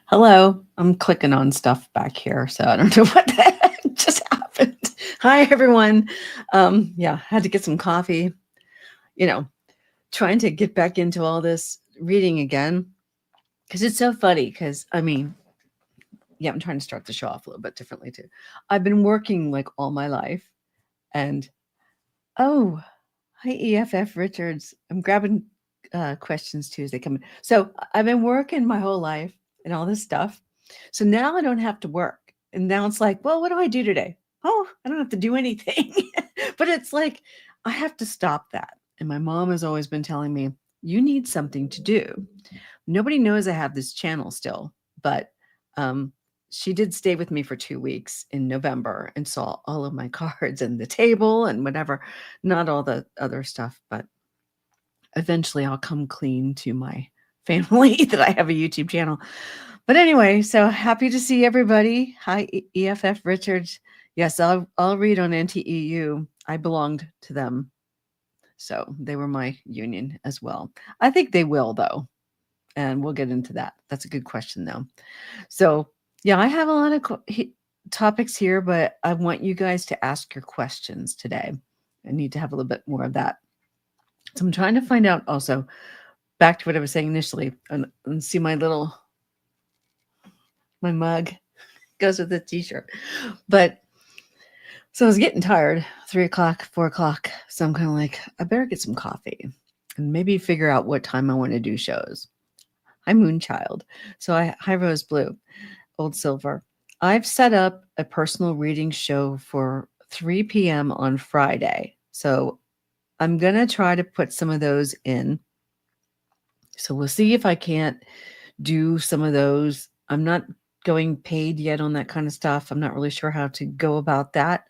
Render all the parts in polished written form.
Hello, I'm clicking on stuff back here, so I don't know what the heck just happened. Hi, everyone. Yeah, had to get some coffee. Trying to get back into all this reading again because it's so funny. Because I'm trying to start the show off a little bit differently too. I've been working like all my life, and hi EFF Richards. I'm grabbing questions Tuesday coming. So I've been working my whole life and all this stuff. So now I don't have to work. And now it's like, well, what do I do today? Oh, I don't have to do anything. But it's like, I have to stop that. And my mom has always been telling me, you need something to do. Nobody knows I have this channel still, but she did stay with me for 2 weeks in November and saw all of my cards and the table and whatever, not all the other stuff, but eventually I'll come clean to my family that I have a YouTube channel. But anyway, so happy to see everybody. Hi, EFF Richards. Yes, I'll read on NTEU. I belonged to them. So they were my union as well. I think they will, though. And we'll get into that. That's a good question, though. So, yeah, I have a lot of topics here, but I want you guys to ask your questions today. I need to have a little bit more of that. So I'm trying to find out also, back to what I was saying initially, and see my mug goes with the t-shirt. But so I was getting tired, 3 o'clock, 4 o'clock. So I'm kind of like, I better get some coffee and maybe figure out what time I want to do shows. Hi, Moonchild. So hi, Rose Blue, Old Silver. I've set up a personal reading show for 3 p.m. on Friday. So I'm going to try to put some of those in. So we'll see if I can't do some of those. I'm not going paid yet on that kind of stuff. I'm not really sure how to go about that.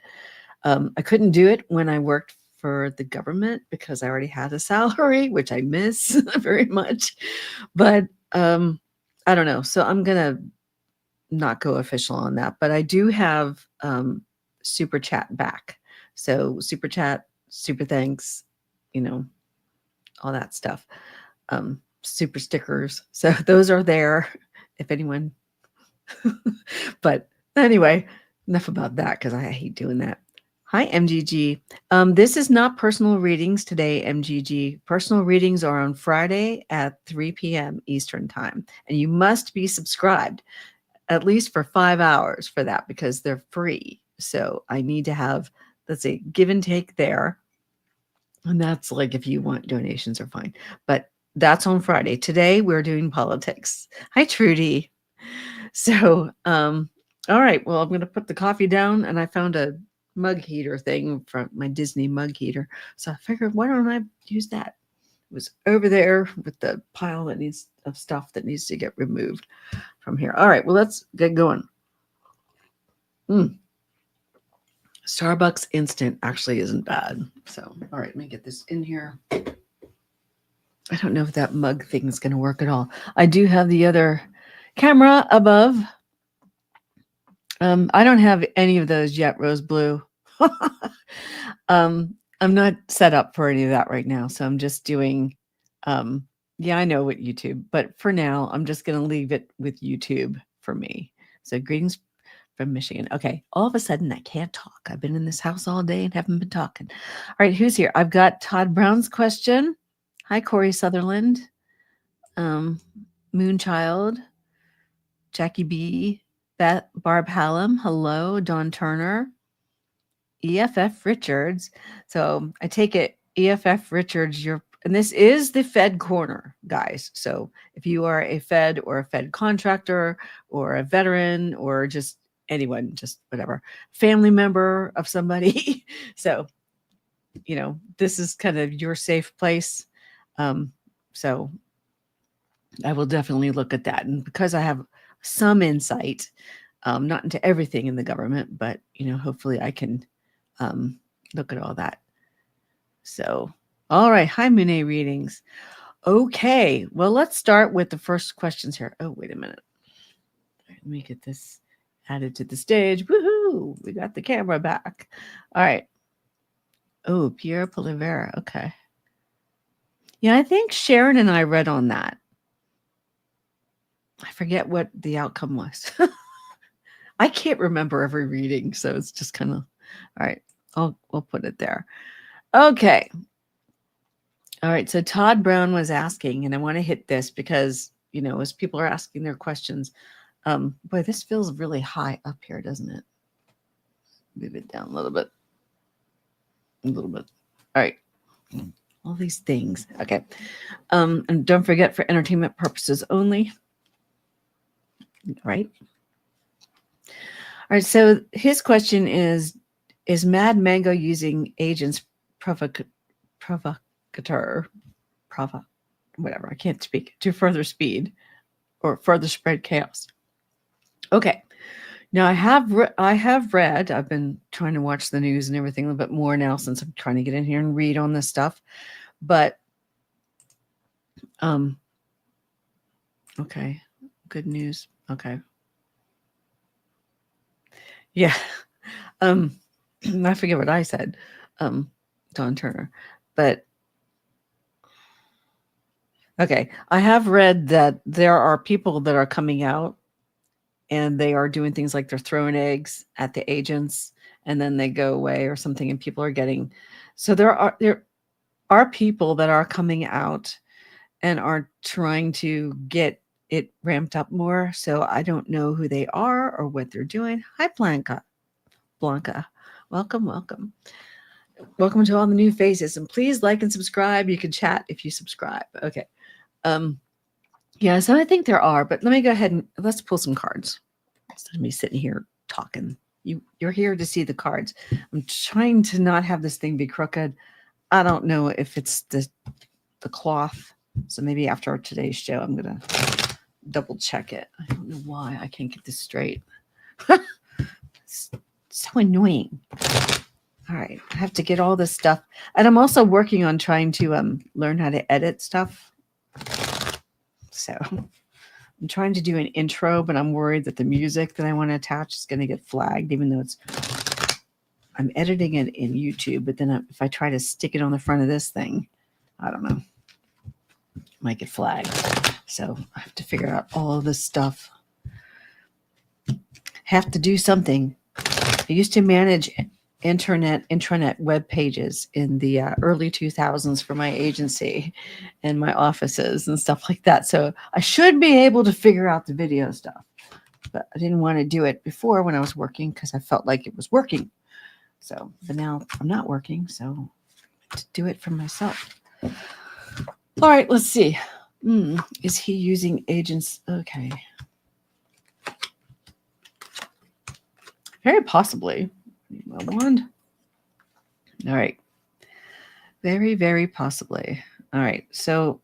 I couldn't do it when I worked for the government because I already had a salary, which I miss very much. But I don't know. So I'm going to not go official on that. But I do have super chat back. So super chat, super thanks, all that stuff. Super stickers. So those are there if anyone. But anyway, enough about that because I hate doing that. Hi, MGG. This is not personal readings today, MGG. Personal readings are on Friday at 3 p.m. Eastern time. And you must be subscribed at least for 5 hours for that because they're free. So I need to have, let's say, give and take there. And that's like if you want donations are fine. But that's on Friday. Today we're doing politics. Hi, Trudy. So, all right. Well, I'm going to put the coffee down, and I found a mug heater thing from my Disney mug heater. So I figured, why don't I use that? It was over there with the pile of stuff that needs to get removed from here. All right. Well, let's get going. Starbucks Instant actually isn't bad. So, all right, let me get this in here. I don't know if that mug thing is going to work at all. I do have the other camera above. I don't have any of those yet, Rose Blue. I'm not set up for any of that right now. So I'm just doing, yeah, I know what YouTube, but for now, I'm just going to leave it with YouTube for me. So greetings from Michigan. Okay. All of a sudden I can't talk. I've been in this house all day and haven't been talking. All right. Who's here? I've got Todd Brown's question. Hi, Corey Sutherland. Moonchild. Jackie B. Barb Hallam. Hello. Dawn Turner. EFF Richards. So I take it EFF Richards, and this is the Fed corner, guys. So if you are a Fed or a Fed contractor or a veteran or just anyone, just whatever, family member of somebody. So, this is kind of your safe place. So I will definitely look at that. And because I have some insight, not into everything in the government, but hopefully I can look at all that. So, all right. Hi, Monet readings. Okay. Well, let's start with the first questions here. Oh, wait a minute. Let me get this added to the stage. Woohoo! We got the camera back. All right. Oh, Pierre Polivera. Okay. Yeah, I think Sharon and I read on that. I forget what the outcome was. I can't remember every reading, so it's just kind of all right. We'll put it there. Okay. All right. So Todd Brown was asking, and I want to hit this because as people are asking their questions, boy, this feels really high up here, doesn't it? Move it down a little bit. A little bit. All right. All these things. Okay. And don't forget, for entertainment purposes only. Right. All right. So his question is Mad Mango using agents provocateur, whatever, I can't speak, to further speed or further spread chaos? Okay. Now I have read, I've been trying to watch the news and everything a little bit more now since I'm trying to get in here and read on this stuff. But okay. Good news. Okay. Yeah. I forget what I said. Don Turner. But okay. I have read that there are people that are coming out and they are doing things like they're throwing eggs at the agents and then they go away or something, and people are getting, so there are people that are coming out and are trying to get it ramped up more. So I don't know who they are or what they're doing. Hi, Blanca. Welcome to all the new faces, and please like and subscribe. You can chat if you subscribe. Okay. Yeah, so I think there are, but let me go ahead and let's pull some cards instead of me sitting here talking. You're here to see the cards. I'm trying to not have this thing be crooked. I don't know if it's the cloth. So maybe after today's show, I'm going to double check it. I don't know why I can't get this straight. It's so annoying. All right. I have to get all this stuff. And I'm also working on trying to learn how to edit stuff. So I'm trying to do an intro, but I'm worried that the music that I want to attach is going to get flagged, even though I'm editing it in YouTube. But then if I try to stick it on the front of this thing, I don't know, it might get flagged. So I have to figure out all of this stuff. Have to do something. I used to manage intranet web pages in the early 2000s for my agency and my offices and stuff like that. So I should be able to figure out the video stuff, but I didn't want to do it before when I was working because I felt like it was working. So, but now I'm not working, so to do it for myself. All right, let's see. Is he using agents? Okay. Very possibly. My wand. All right. Very, very possibly. All right. So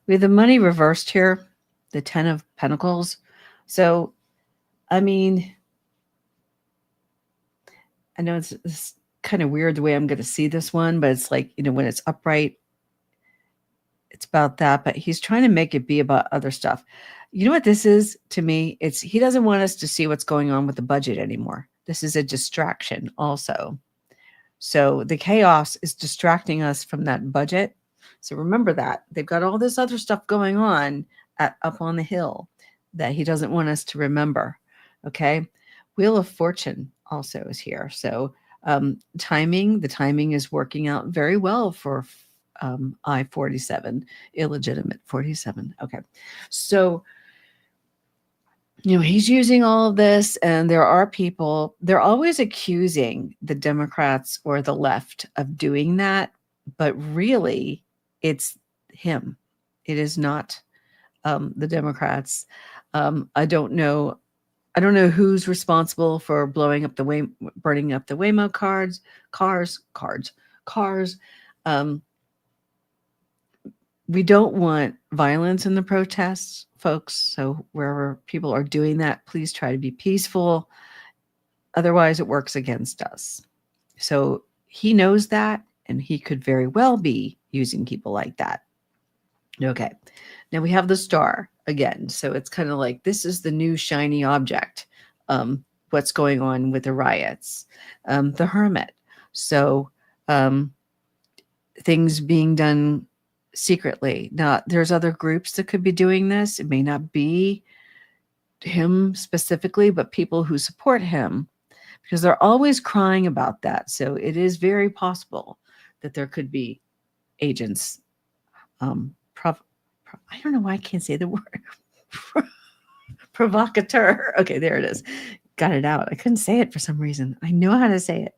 we have the money reversed here, the 10 of Pentacles. So, I mean, I know it's kind of weird the way I'm going to see this one, but it's like, when it's upright, it's about that. But he's trying to make it be about other stuff. You know what this is to me? He doesn't want us to see what's going on with the budget anymore. This is a distraction also. So the chaos is distracting us from that budget. So remember that. They've got all this other stuff going on up on the hill that he doesn't want us to remember. Okay. Wheel of Fortune also is here. So the timing is working out very well for I-47, illegitimate 47. Okay. So he's using all of this, and there are people, they're always accusing the Democrats or the left of doing that, but really it's him. It is not the Democrats. I don't know who's responsible for burning up the Waymo cars. we don't want violence in the protests, folks. So wherever people are doing that, please try to be peaceful. Otherwise, it works against us. So he knows that, and he could very well be using people like that. Okay. Now we have the star again. So it's kind of like this is the new shiny object. What's going on with the riots? The hermit. So things being done secretly. Now, there's other groups that could be doing this. It may not be him specifically, but people who support him, because they're always crying about that. So it is very possible that there could be agents. I don't know why I can't say the word. Provocateur. Okay, there it is. Got it out. I couldn't say it for some reason. I know how to say it.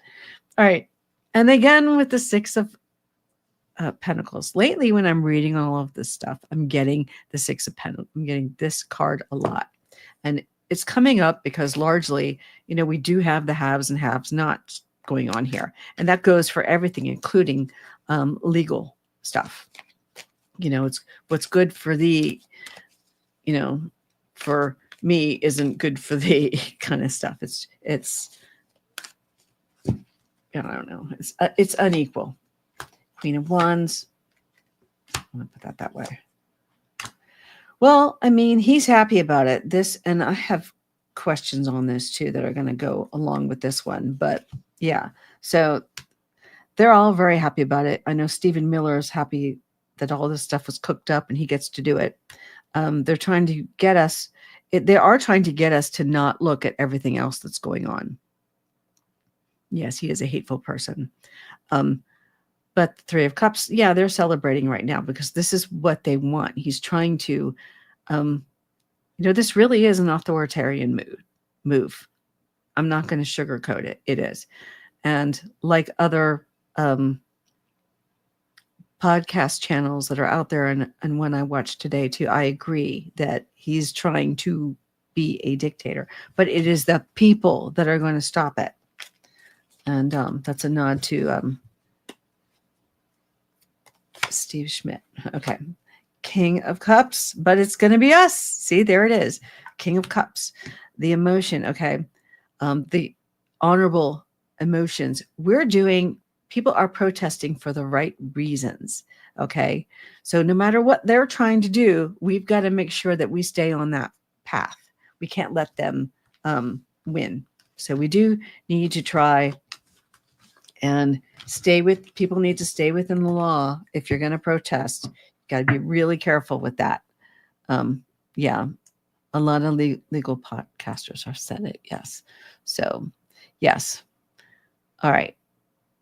All right. And again, with the Six of Pentacles. Lately, when I'm reading all of this stuff, I'm getting the Six of Pentacles. I'm getting this card a lot. And it's coming up because largely, we do have the haves and have nots going on here. And that goes for everything, including legal stuff. It's what's good for thee, for me isn't good for thee kind of stuff. It's I don't know. It's unequal. Queen of Wands. I'm going to put that way. Well, I mean, he's happy about it. And I have questions on this too that are going to go along with this one. But yeah, so they're all very happy about it. I know Stephen Miller is happy that all this stuff was cooked up and he gets to do it. They're trying to get us. They are trying to get us to not look at everything else that's going on. Yes, he is a hateful person. But the Three of Cups, yeah, they're celebrating right now because this is what they want. He's trying to, this really is an authoritarian move. I'm not going to sugarcoat it. It is. And like other podcast channels that are out there and one I watched today too, I agree that he's trying to be a dictator. But it is the people that are going to stop it. And that's a nod to Steve Schmidt. Okay. King of Cups, but it's going to be us. See, there it is. King of Cups. The emotion. Okay. The honorable emotions. People are protesting for the right reasons. Okay. So no matter what they're trying to do, we've got to make sure that we stay on that path. We can't let them win. So we do need to try and people need to stay within the law. If you're going to protest, you got to be really careful with that. Yeah, a lot of legal podcasters have said it. Yes. So, yes. All right.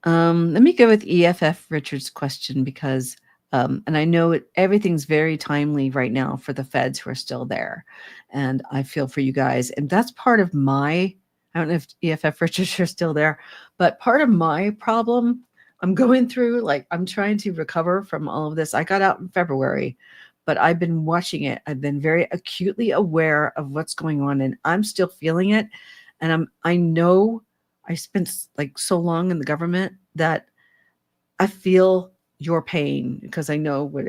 Let me go with EFF Richard's question because, and I know everything's very timely right now for the feds who are still there. And I feel for you guys. And that's part of I don't know if EFF Richards are still there, but part of my problem I'm going through, I'm trying to recover from all of this. I got out in February, but I've been watching it. I've been very acutely aware of what's going on and I'm still feeling it. And I know I spent so long in the government that I feel your pain because I know what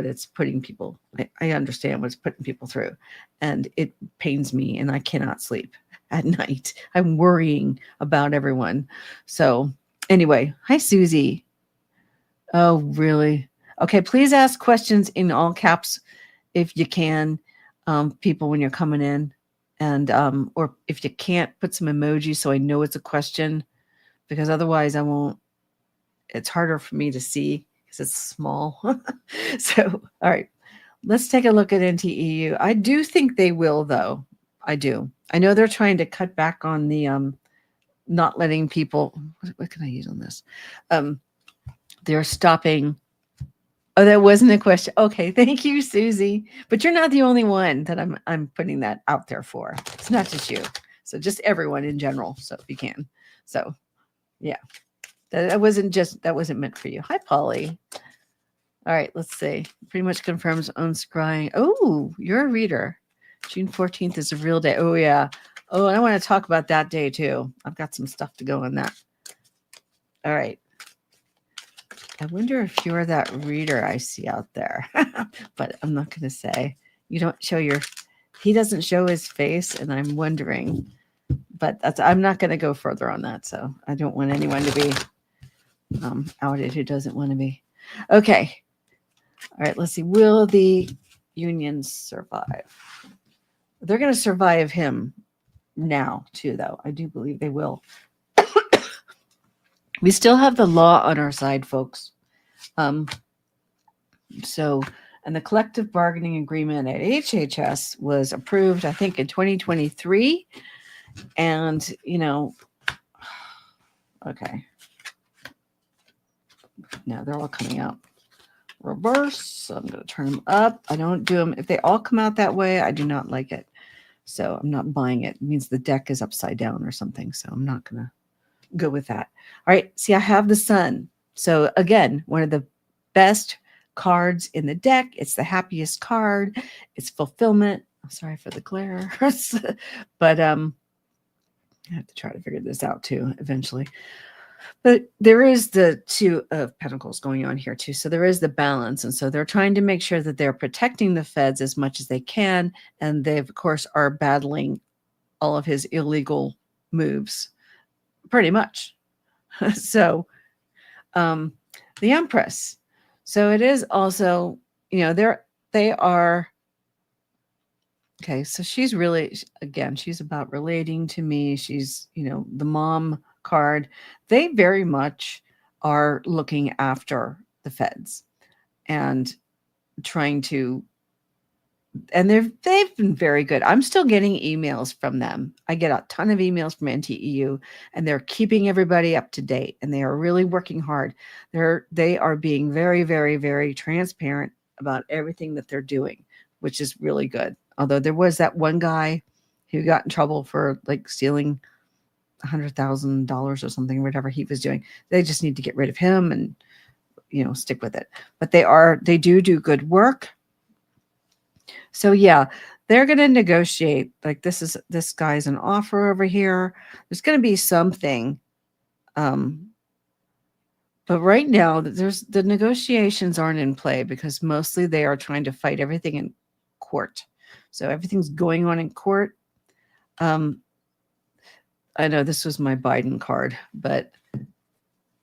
it's putting people. I understand what it's putting people through and it pains me and I cannot sleep at night. I'm worrying about everyone. So anyway, hi, Susie. Oh, really? Okay. Please ask questions in all caps if you can, people, when you're coming in and, or if you can't, put some emojis so I know it's a question because otherwise it's harder for me to see because it's small. So, all right, let's take a look at NTEU. I do think they will though. I do. I know they're trying to cut back on the not letting people. What can I use on this? They're stopping. Oh, that wasn't a question. Okay, thank you, Susie. But you're not the only one that I'm putting that out there for. It's not just you. So just everyone in general. So if you can. So yeah, that wasn't meant for you. Hi, Polly. All right, let's see. Pretty much confirms own scrying. Oh, you're a reader. June 14th is a real day. Oh, yeah. Oh, and I want to talk about that day, too. I've got some stuff to go on that. All right. I wonder if you're that reader I see out there, but I'm not going to say. You don't show your, he doesn't show his face, and I'm wondering, but I'm not going to go further on that. So I don't want anyone to be outed who doesn't want to be. Okay. All right. Let's see. Will the unions survive? They're going to survive him now, too, though. I do believe they will. We still have the law on our side, folks. So, and the collective bargaining agreement at HHS was approved, I think, in 2023. And, okay. Now they're all coming out reverse. So I'm going to turn them up. I don't do them. If they all come out that way, I do not like it. So I'm not buying it. It means the deck is upside down or something. So I'm not going to go with that. All right. See, I have the sun. So again, one of the best cards in the deck. It's the happiest card. It's fulfillment. I'm sorry for the glare. But I have to try to figure this out too eventually. But there is the Two of Pentacles going on here too. So there is the balance. And so they're trying to make sure that they're protecting the feds as much as they can. And they, of course, are battling all of his illegal moves pretty much. So the Empress. So it is also, they are, okay, so she's really, again, she's about relating to me. She's, the mom card. They very much are looking after the feds and trying to, and they've been very good. I'm still getting emails from them. I get a ton of emails from NTEU, and they're keeping everybody up to date, and they are really working hard. They are being very, very, very transparent about everything that they're doing, which is really good. Although there was that one guy who got in trouble for like stealing $100,000 or something, whatever he was doing. They just need to get rid of him and, stick with it. But they do good work. So yeah, they're going to negotiate. Like this guy's an offer over here. There's going to be something. But right now the negotiations aren't in play because mostly they are trying to fight everything in court. So everything's going on in court. I know this was my Biden card, but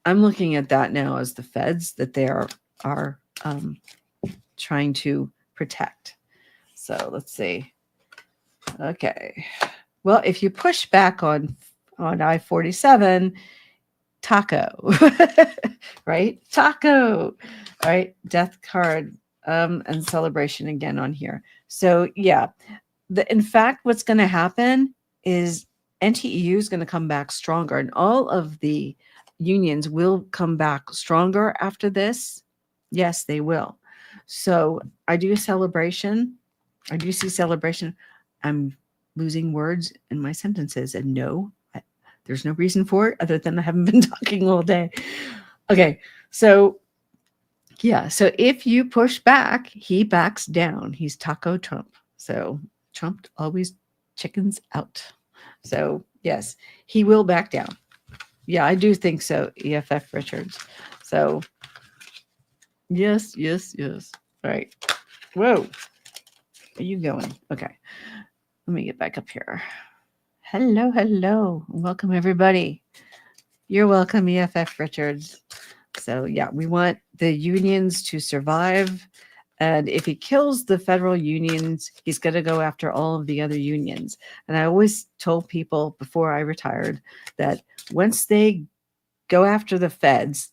I'm looking at that now as the feds that they are trying to protect. So let's see. Okay. Well, if you push back on I-47, taco, right? Taco, all right? Death card and celebration again on here. So yeah, in fact, what's going to happen is NTEU is going to come back stronger, and all of the unions will come back stronger after this. Yes, they will. So I do celebration. I do see celebration. I'm losing words in my sentences, and no, there's no reason for it other than I haven't been talking all day. Okay, so yeah, so if you push back, he backs down. He's Taco Trump. So Trump always chickens out. So yes, he will back down. Yeah, I do think so, EFF Richards. So yes. All right. Whoa. Are you going? Okay. Let me get back up here. Hello. Welcome, everybody. You're welcome, EFF Richards. So yeah, we want the unions to survive. And if he kills the federal unions, he's going to go after all of the other unions. And I always told people before I retired that once they go after the feds,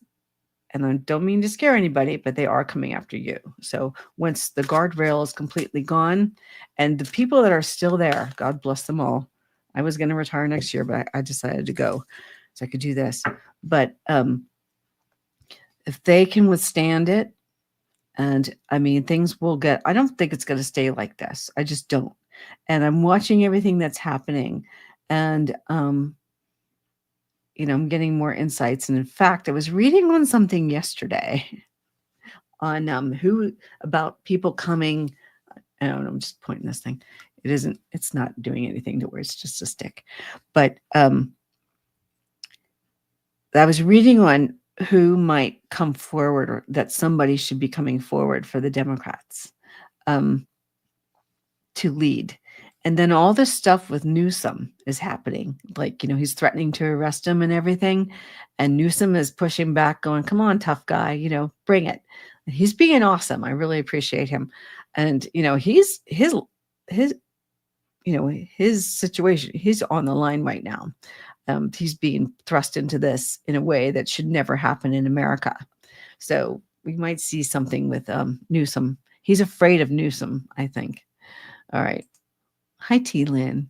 and I don't mean to scare anybody, but they are coming after you. So once the guardrail is completely gone, and the people that are still there, God bless them all. I was going to retire next year, but I decided to go so I could do this. But if they can withstand it, and I mean, things will get, I don't think it's going to stay like this. I just don't. And I'm watching everything that's happening. And, I'm getting more insights. And in fact, I was reading on something yesterday on about people coming. I don't know, I'm just pointing this thing. It's not doing anything to where it's just a stick. But I was reading on who might come forward, or that somebody should be coming forward for the Democrats to lead. And then all this stuff with Newsom is happening. Like, he's threatening to arrest him and everything. And Newsom is pushing back, going, come on, tough guy, bring it. And he's being awesome. I really appreciate him. And, his situation, he's on the line right now. He's being thrust into this in a way that should never happen in America. So we might see something with Newsom. He's afraid of Newsom, I think. All right. Hi, T-Lynn.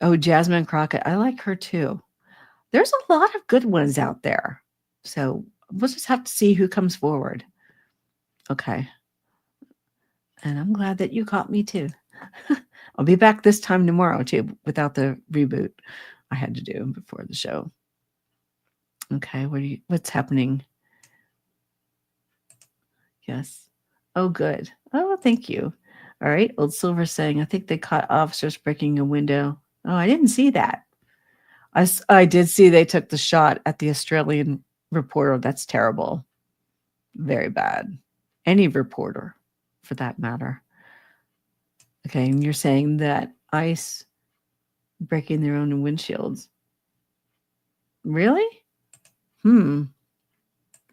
Oh, Jasmine Crockett. I like her too. There's a lot of good ones out there. So we'll just have to see who comes forward. Okay. And I'm glad that you caught me too. I'll be back this time tomorrow too, without the reboot I had to do before the show. Okay, what's happening? Yes. Oh, good. Oh, thank you. All right. Old Silver saying, I think they caught officers breaking a window. Oh, I didn't see that. I did see they took the shot at the Australian reporter. That's terrible. Very bad. Any reporter, for that matter. Okay, and you're saying that ICE breaking their own windshields. Really?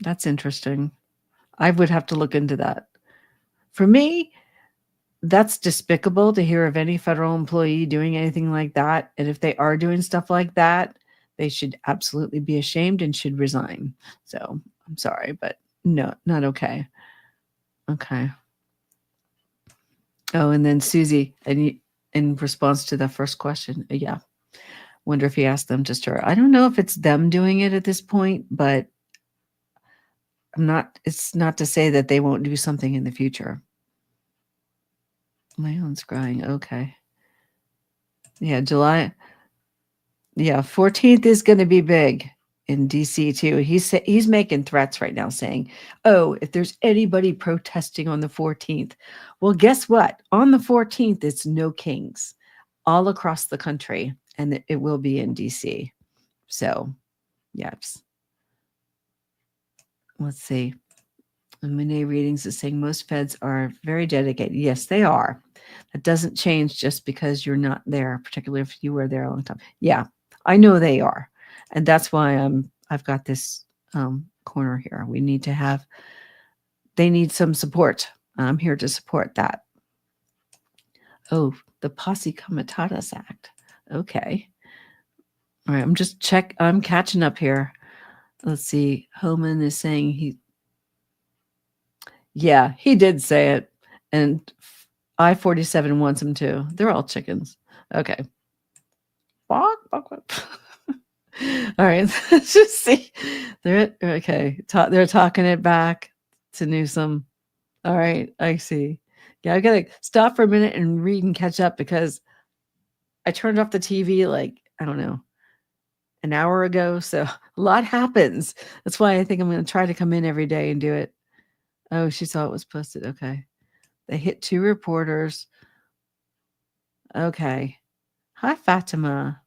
That's interesting. I would have to look into that. For me, that's despicable to hear of any federal employee doing anything like that. And if they are doing stuff like that, they should absolutely be ashamed and should resign. So I'm sorry, but no, not okay. Okay. Oh, and then Susie, and in response to the first question, yeah. Wonder if he asked them to stir. I don't know if it's them doing it at this point, but it's not to say that they won't do something in the future. Leon's crying. Okay. Yeah, July. Yeah, 14th is going to be big in DC too. He's making threats right now saying, oh, if there's anybody protesting on the 14th, well, guess what? On the 14th, it's no kings all across the country, and it will be in DC. So, yes. Let's see. Monet Readings is saying most feds are very dedicated. Yes, they are. That doesn't change just because you're not there, particularly if you were there a long time. Yeah, I know they are. And that's why I've got this corner here. They need some support. I'm here to support that. Oh, the Posse Comitatus Act. Okay. All right, I'm catching up here. Let's see. Homan is saying yeah, he did say it. And I-47 wants him to. They're all chickens. Okay. All right. Let's just see. They're talking it back to Newsom. All right. I see. Yeah, I got to stop for a minute and read and catch up because I turned off the TV I don't know, an hour ago. So a lot happens. That's why I think I'm going to try to come in every day and do it. Oh, she saw it was posted. Okay. They hit 2 reporters. Okay. Hi, Fatima.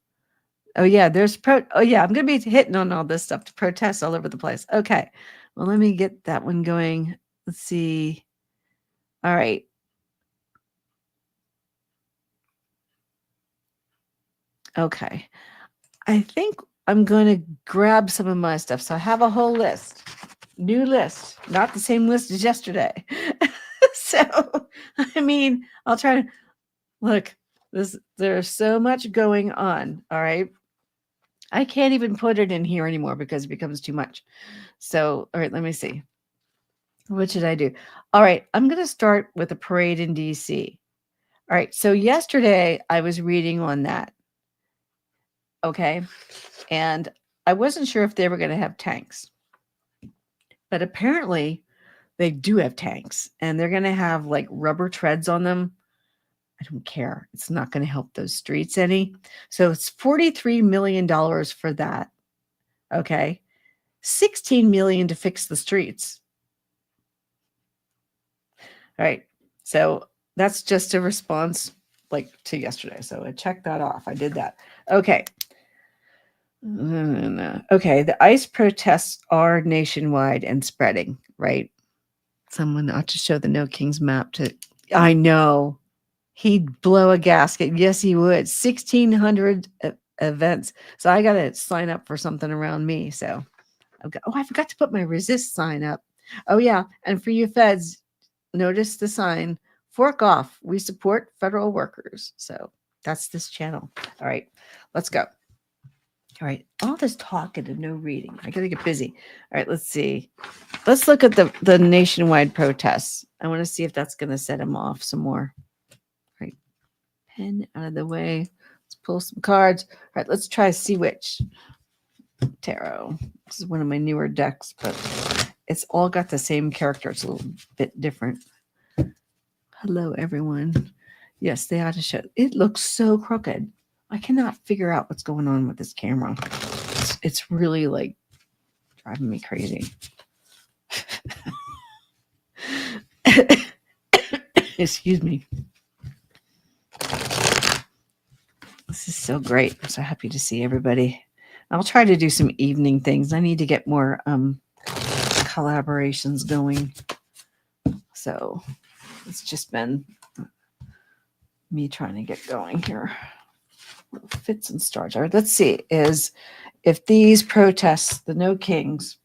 Oh, yeah. I'm going to be hitting on all this stuff to protest all over the place. Okay. Well, let me get that one going. Let's see. All right. Okay. I think I'm going to grab some of my stuff. So I have a whole list. New list. Not the same list as yesterday. So, I mean, I'll try to look. There's so much going on. All right. I can't even put it in here anymore because it becomes too much. So, all right, let me see. What should I do? All right, I'm going to start with a parade in DC. All right, so yesterday I was reading on that. Okay. And I wasn't sure if they were going to have tanks. But apparently they do have tanks and they're going to have rubber treads on them. I don't care. It's not going to help those streets any. So it's $43 million for that. Okay. $16 million to fix the streets. All right. So that's just a response to yesterday. So I checked that off. I did that. Okay. No. Okay, the ICE protests are nationwide and spreading, right? Someone ought to show the No Kings map to. I know. He'd blow a gasket. Yes, he would. 1,600 events. So I got to sign up for something around me. So I forgot to put my resist sign up. Oh, yeah. And for you feds, notice the sign, fork off. We support federal workers. So that's this channel. All right, let's go. All right, all this talking and no reading. I got to get busy. All right, let's see. Let's look at the nationwide protests. I want to see if that's going to set him off some more. All right, pen out of the way. Let's pull some cards. All right, let's try See Which Tarot. This is one of my newer decks, but it's all got the same character. It's a little bit different. Hello, everyone. Yes, they ought to show. It looks so crooked. I cannot figure out what's going on with this camera. It's really like driving me crazy. Excuse me. This is so great. I'm so happy to see everybody. I'll try to do some evening things. I need to get more collaborations going. So it's just been me trying to get going here. Fits and starts. All right, let's see. Is if these protests, the No Kings,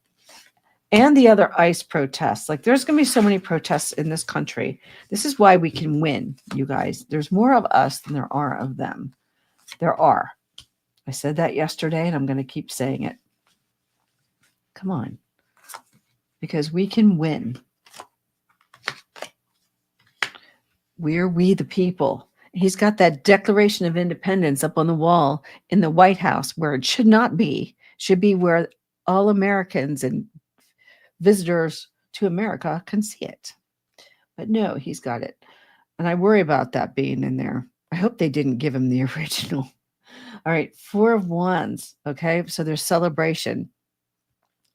and the other ICE protests, like there's going to be so many protests in this country. This is why we can win, you guys. There's more of us than there are of them. There are. I said that yesterday, and I'm going to keep saying it. Come on. Because we can win. We're we the people. He's got that Declaration of Independence up on the wall in the White House where it should not be. Should be where all Americans and visitors to America can see it. But no, he's got it. And I worry about that being in there. I hope they didn't give him the original. All right, 4 of Wands. Okay, so there's celebration.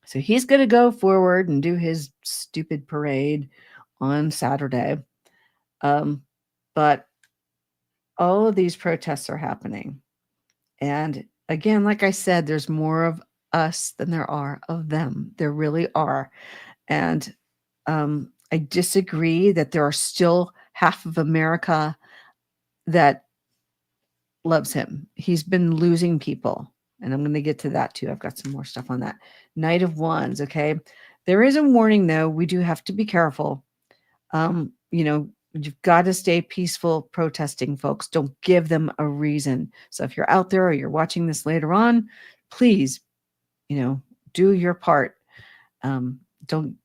So he's going to go forward and do his stupid parade on Saturday. But all of these protests are happening. And again, like I said, there's more of us than there are of them. There really are. And I disagree that there are still half of America that loves him. He's been losing people. And I'm going to get to that too. I've got some more stuff on that. Knight of Wands, okay? There is a warning, though. We do have to be careful. You've got to stay peaceful protesting, folks. Don't give them a reason. So if you're out there or you're watching this later on, please, do your part. Don't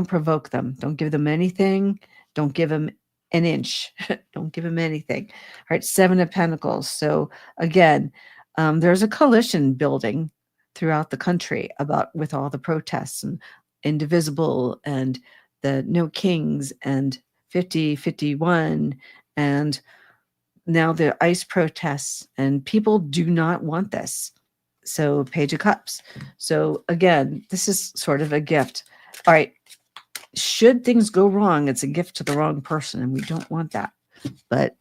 provoke them. Don't give them anything. Don't give them an inch. Don't give them anything. All right, 7 of Pentacles. So again, there's a coalition building throughout the country with all the protests and Indivisible and the No Kings and 50-51 and now the ICE protests, and people do not want this. So Page of Cups. So again, this is sort of a gift. All right. Should things go wrong, it's a gift to the wrong person, and we don't want that. But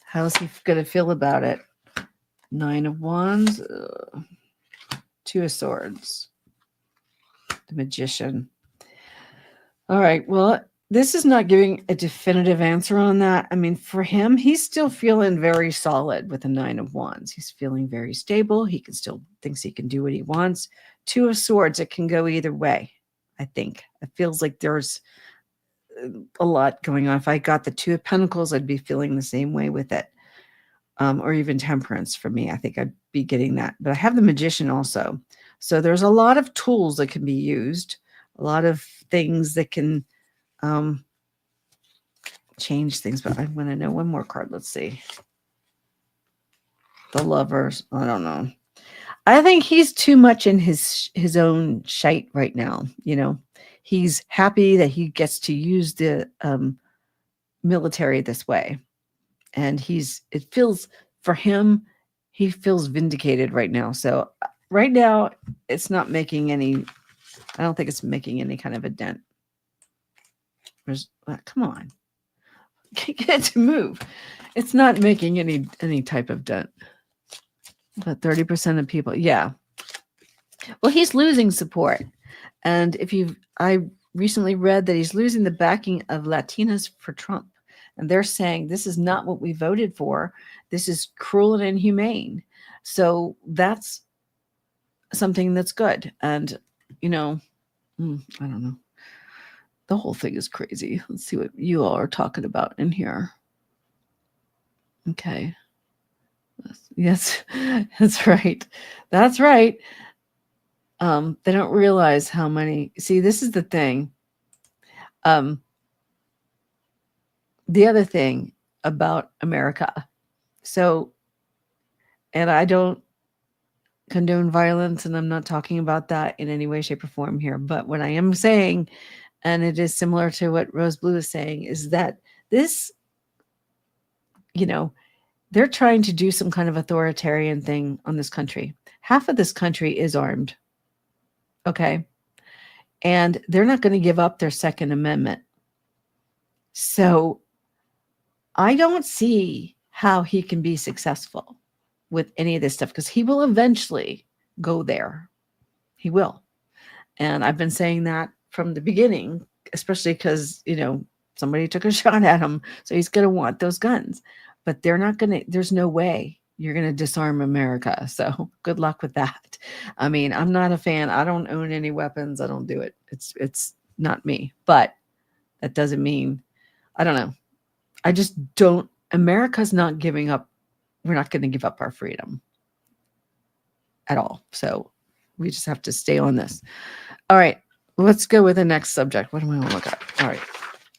how's he going to feel about it? 9 of Wands, 2 of Swords, the Magician. All right. Well, this is not giving a definitive answer on that. I mean, for him, he's still feeling very solid with the 9 of Wands. He's feeling very stable. He thinks he can do what he wants. 2 of Swords, it can go either way, I think. It feels like there's a lot going on. If I got the 2 of Pentacles, I'd be feeling the same way with it. Or even Temperance for me. I think I'd be getting that. But I have the Magician also. So there's a lot of tools that can be used, a lot of things that can change things. But I want to know one more card. Let's see. The Lovers. I don't know. I think he's too much in his own shite right now. He's happy that he gets to use the military this way. And it feels for him, he feels vindicated right now. So right now it's not making I don't think it's making any kind of a dent. Come on. Can't get it to move. It's not making any type of dent. But 30% of people, yeah. Well, he's losing support. And I recently read that he's losing the backing of Latinas for Trump. And they're saying this is not what we voted for. This is cruel and inhumane. So that's something that's good. And, I don't know. The whole thing is crazy. Let's see what you all are talking about in here. Okay. Yes, that's right. That's right. They don't realize how many. See, this is the thing. The other thing about America. So, and I don't condone violence, and I'm not talking about that in any way, shape, or form here. But what I am saying, and it is similar to what Rose Blue is saying, is that this, they're trying to do some kind of authoritarian thing on this country. Half of this country is armed. Okay. And they're not going to give up their Second Amendment. So I don't see how he can be successful with any of this stuff, because he will eventually go there. He will. And I've been saying that from the beginning, especially because, somebody took a shot at him. So he's going to want those guns. But they're not going to, there's no way you're going to disarm America. So good luck with that. I mean, I'm not a fan. I don't own any weapons. I don't do it. It's not me. But that doesn't mean, I don't know. I just don't, America's not giving up. We're not going to give up our freedom at all. So we just have to stay on this. All right. Let's go with the next subject. What do I want to look at? All right.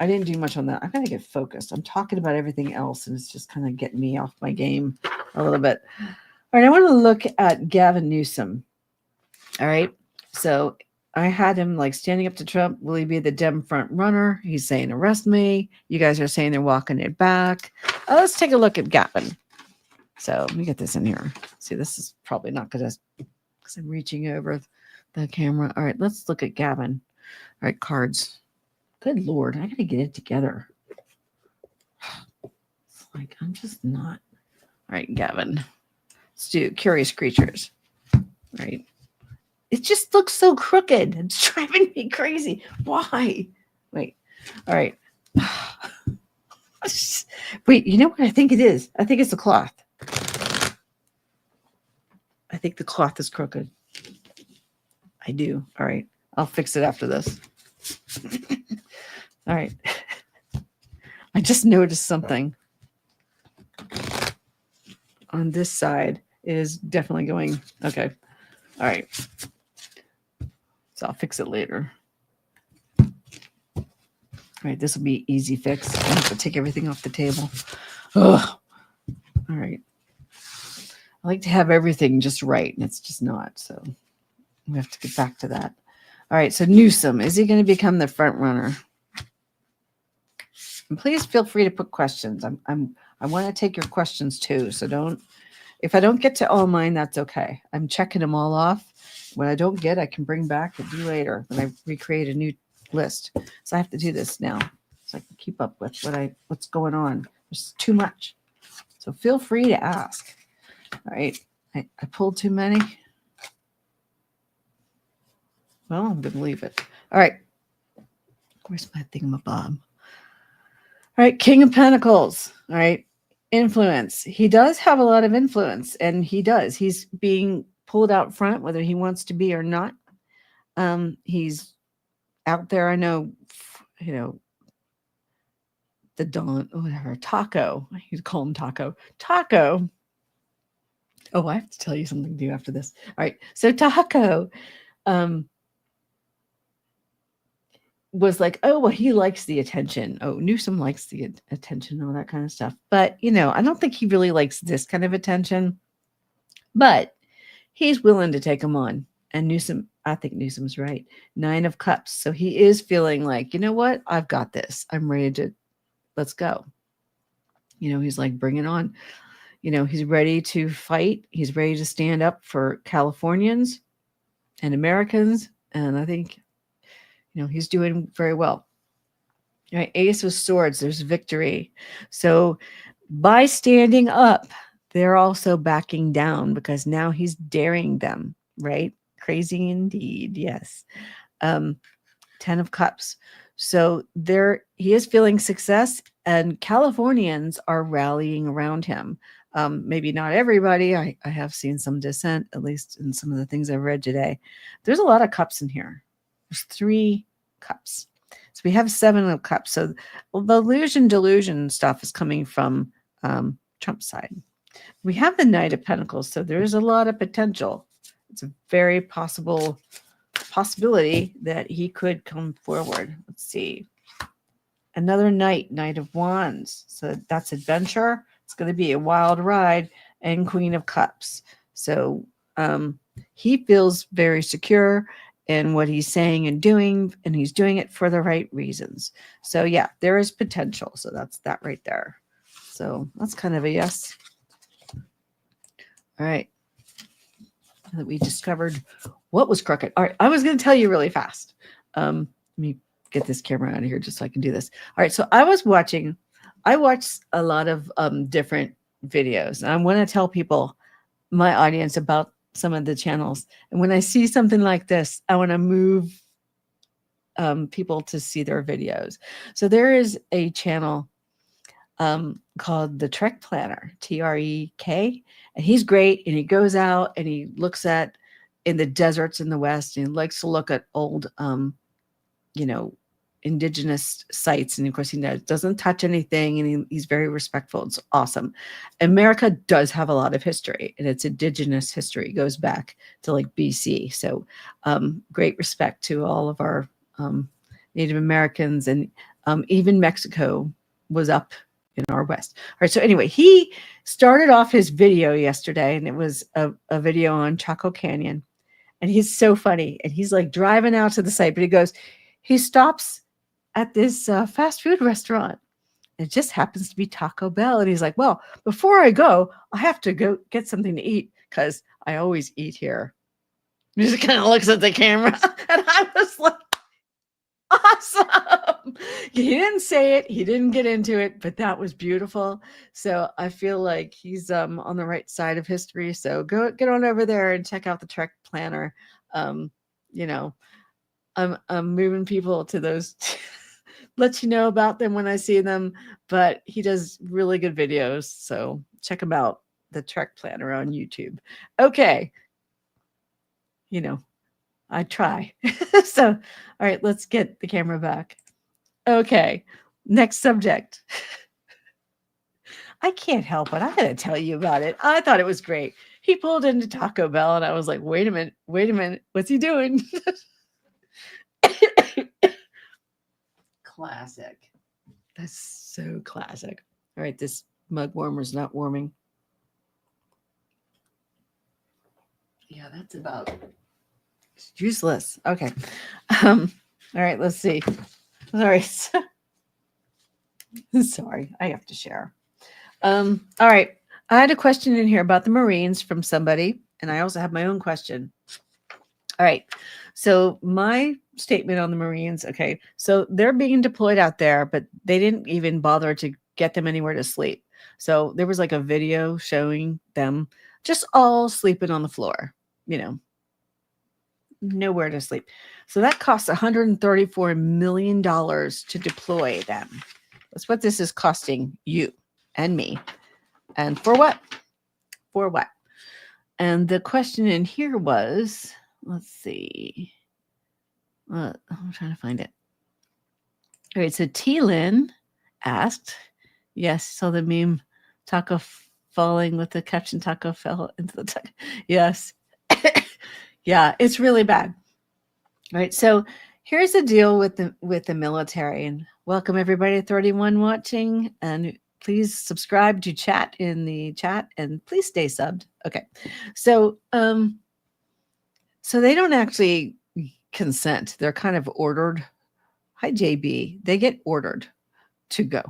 I didn't do much on that. I've got to get focused. I'm talking about everything else, and it's just kind of getting me off my game a little bit. All right. I want to look at Gavin Newsom. All right. So I had him like standing up to Trump. Will he be the Dem front runner? He's saying, arrest me. You guys are saying they're walking it back. Let's take a look at Gavin. So let me get this in here. See, this is probably not going to, because I'm reaching over the camera. All right. Let's look at Gavin. All right. Cards. Good Lord, I gotta get it together. It's like, I'm just not. All right, Gavin. Let's do Curious Creatures. Right. It just looks so crooked. It's driving me crazy. Why? Wait. All right. Wait, you know what I think it is? I think it's the cloth. I think the cloth is crooked. I do. All right. I'll fix it after this. All right. I just noticed something on this side is definitely going. Okay. All right. So I'll fix it later. All right. This will be easy fix. I have to take everything off the table. Ugh. All right. I like to have everything just right, and it's just not. So we have to get back to that. All right. So Newsom, is he going to become the front runner? And please feel free to put questions. I want to take your questions too. So if I don't get to all mine, that's okay. I'm checking them all off. What I don't get, I can bring back and do later when I recreate a new list. So I have to do this now so I can keep up with what's going on. There's too much. So feel free to ask. All right. I pulled too many. Well, I'm going to leave it. All right. Where's my thingamabob? All right, King of Pentacles. All right, influence. He does have a lot of influence, and he does. He's being pulled out front, whether he wants to be or not. He's out there. I know, the Don, whatever, Taco. I used to call him Taco. Taco. Oh, I have to tell you something to do after this. All right, so Taco. Was like, oh, well, he likes the attention. Oh, Newsom likes the attention, all that kind of stuff. But, I don't think he really likes this kind of attention. But he's willing to take him on. And Newsom, I think Newsom's right. 9 of Cups. So he is feeling like, you know what? I've got this. I'm ready to, let's go. He's like, bring it on. He's ready to fight. He's ready to stand up for Californians and Americans. And I think, he's doing very well. All right, Ace of Swords, there's victory. So by standing up, they're also backing down because now he's daring them, right? Crazy indeed. Yes. 10 of Cups. So there he is feeling success, and Californians are rallying around him. Maybe not everybody. I have seen some dissent, at least in some of the things I've read today. There's a lot of cups in here. There's 3 cups. So we have 7 of Cups. So the illusion delusion stuff is coming from Trump's side. We have the Knight of Pentacles. So there's a lot of potential. It's a very possibility that he could come forward. Let's see. Another Knight of Wands. So that's adventure. It's going to be a wild ride. And Queen of Cups. So he feels very secure in what he's saying and doing, and he's doing it for the right reasons. So yeah, there is potential. So that's that right there. So that's kind of a yes. All right. That we discovered what was crooked. All right, I was going to tell you really fast. Let me get this camera out of here just so I can do this. All right, so I watched a lot of different videos. And I want to tell people, my audience, about some of the channels. And when I see something like this, I want to move people to see their videos. So there is a channel called the Trek Planner, TREK, and he's great. And he goes out and he looks at in the deserts in the West, and he likes to look at old, indigenous sites. And of course, he doesn't touch anything, and he's very respectful. It's awesome. America does have a lot of history, and it's indigenous history. It goes back to like BC. So great respect to all of our Native Americans, and even Mexico was up in our West. All right. So anyway, he started off his video yesterday, and it was a video on Chaco Canyon, and he's so funny. And he's like driving out to the site, but he stops at this fast food restaurant. It just happens to be Taco Bell. And he's like, well, before I go, I have to go get something to eat because I always eat here. He just kind of looks at the camera, and I was like, awesome. He didn't say it. He didn't get into it, but that was beautiful. So I feel like he's on the right side of history. So get on over there and check out the Trek Planner. I'm moving people to those, let you know about them when I see them, but he does really good videos. So check him out, the Trek Planner on YouTube. Okay. I try. So, all right, let's get the camera back. Okay, next subject. I can't help it. I got to tell you about it. I thought it was great. He pulled into Taco Bell, and I was like, wait a minute. What's he doing? Classic. That's so classic. All right, this mug warmer's not warming. Yeah, that's about... It's useless. Okay. All right, let's see. Sorry. Sorry, I have to share. All right. I had a question in here about the Marines from somebody, and I also have my own question. All right. So my statement on the Marines, okay, so they're being deployed out there, but they didn't even bother to get them anywhere to sleep. So there was like a video showing them just all sleeping on the floor, nowhere to sleep. So that costs $134 million to deploy them. That's what this is costing you and me. And for what? For what? And the question in here was, let's see. I'm trying to find it. All right. So T-Lin asked, yes, so the meme, taco falling with the caption, taco fell into the taco. Yes. Yeah, it's really bad. All right, so here's the deal with the military. And welcome everybody to 31 watching. And please subscribe to chat in the chat, and please stay subbed. Okay, so they don't actually consent. They're kind of ordered. Hi, JB. They get ordered to go.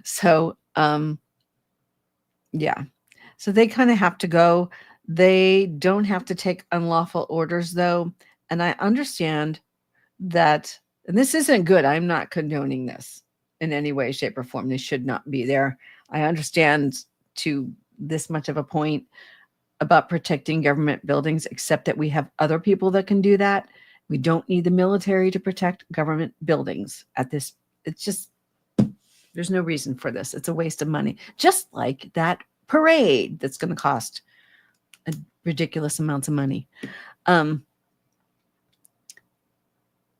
So yeah, so they kind of have to go. They don't have to take unlawful orders, though. And I understand that, and this isn't good. I'm not condoning this in any way, shape, or form. They should not be there. I understand to this much of a point about protecting government buildings, except that we have other people that can do that. We don't need the military to protect government buildings at this. It's just, there's no reason for this. It's a waste of money. Just like that parade that's going to cost a ridiculous amounts of money. All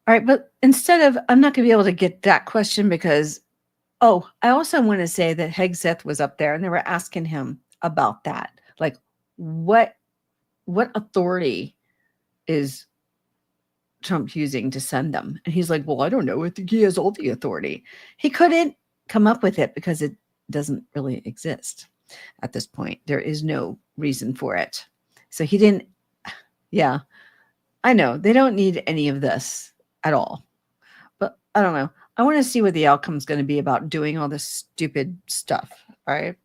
right, but instead of, I'm not going to be able to get that question because, I also want to say that Hegseth was up there and they were asking him about that. Like, what authority is Trump using to send them? And he's like, well, I don't know. I think he has all the authority. He couldn't come up with it because it doesn't really exist at this point. There is no reason for it. So he didn't. Yeah, I know they don't need any of this at all, but I don't know. I want to see what the outcome is going to be about doing all this stupid stuff. All right.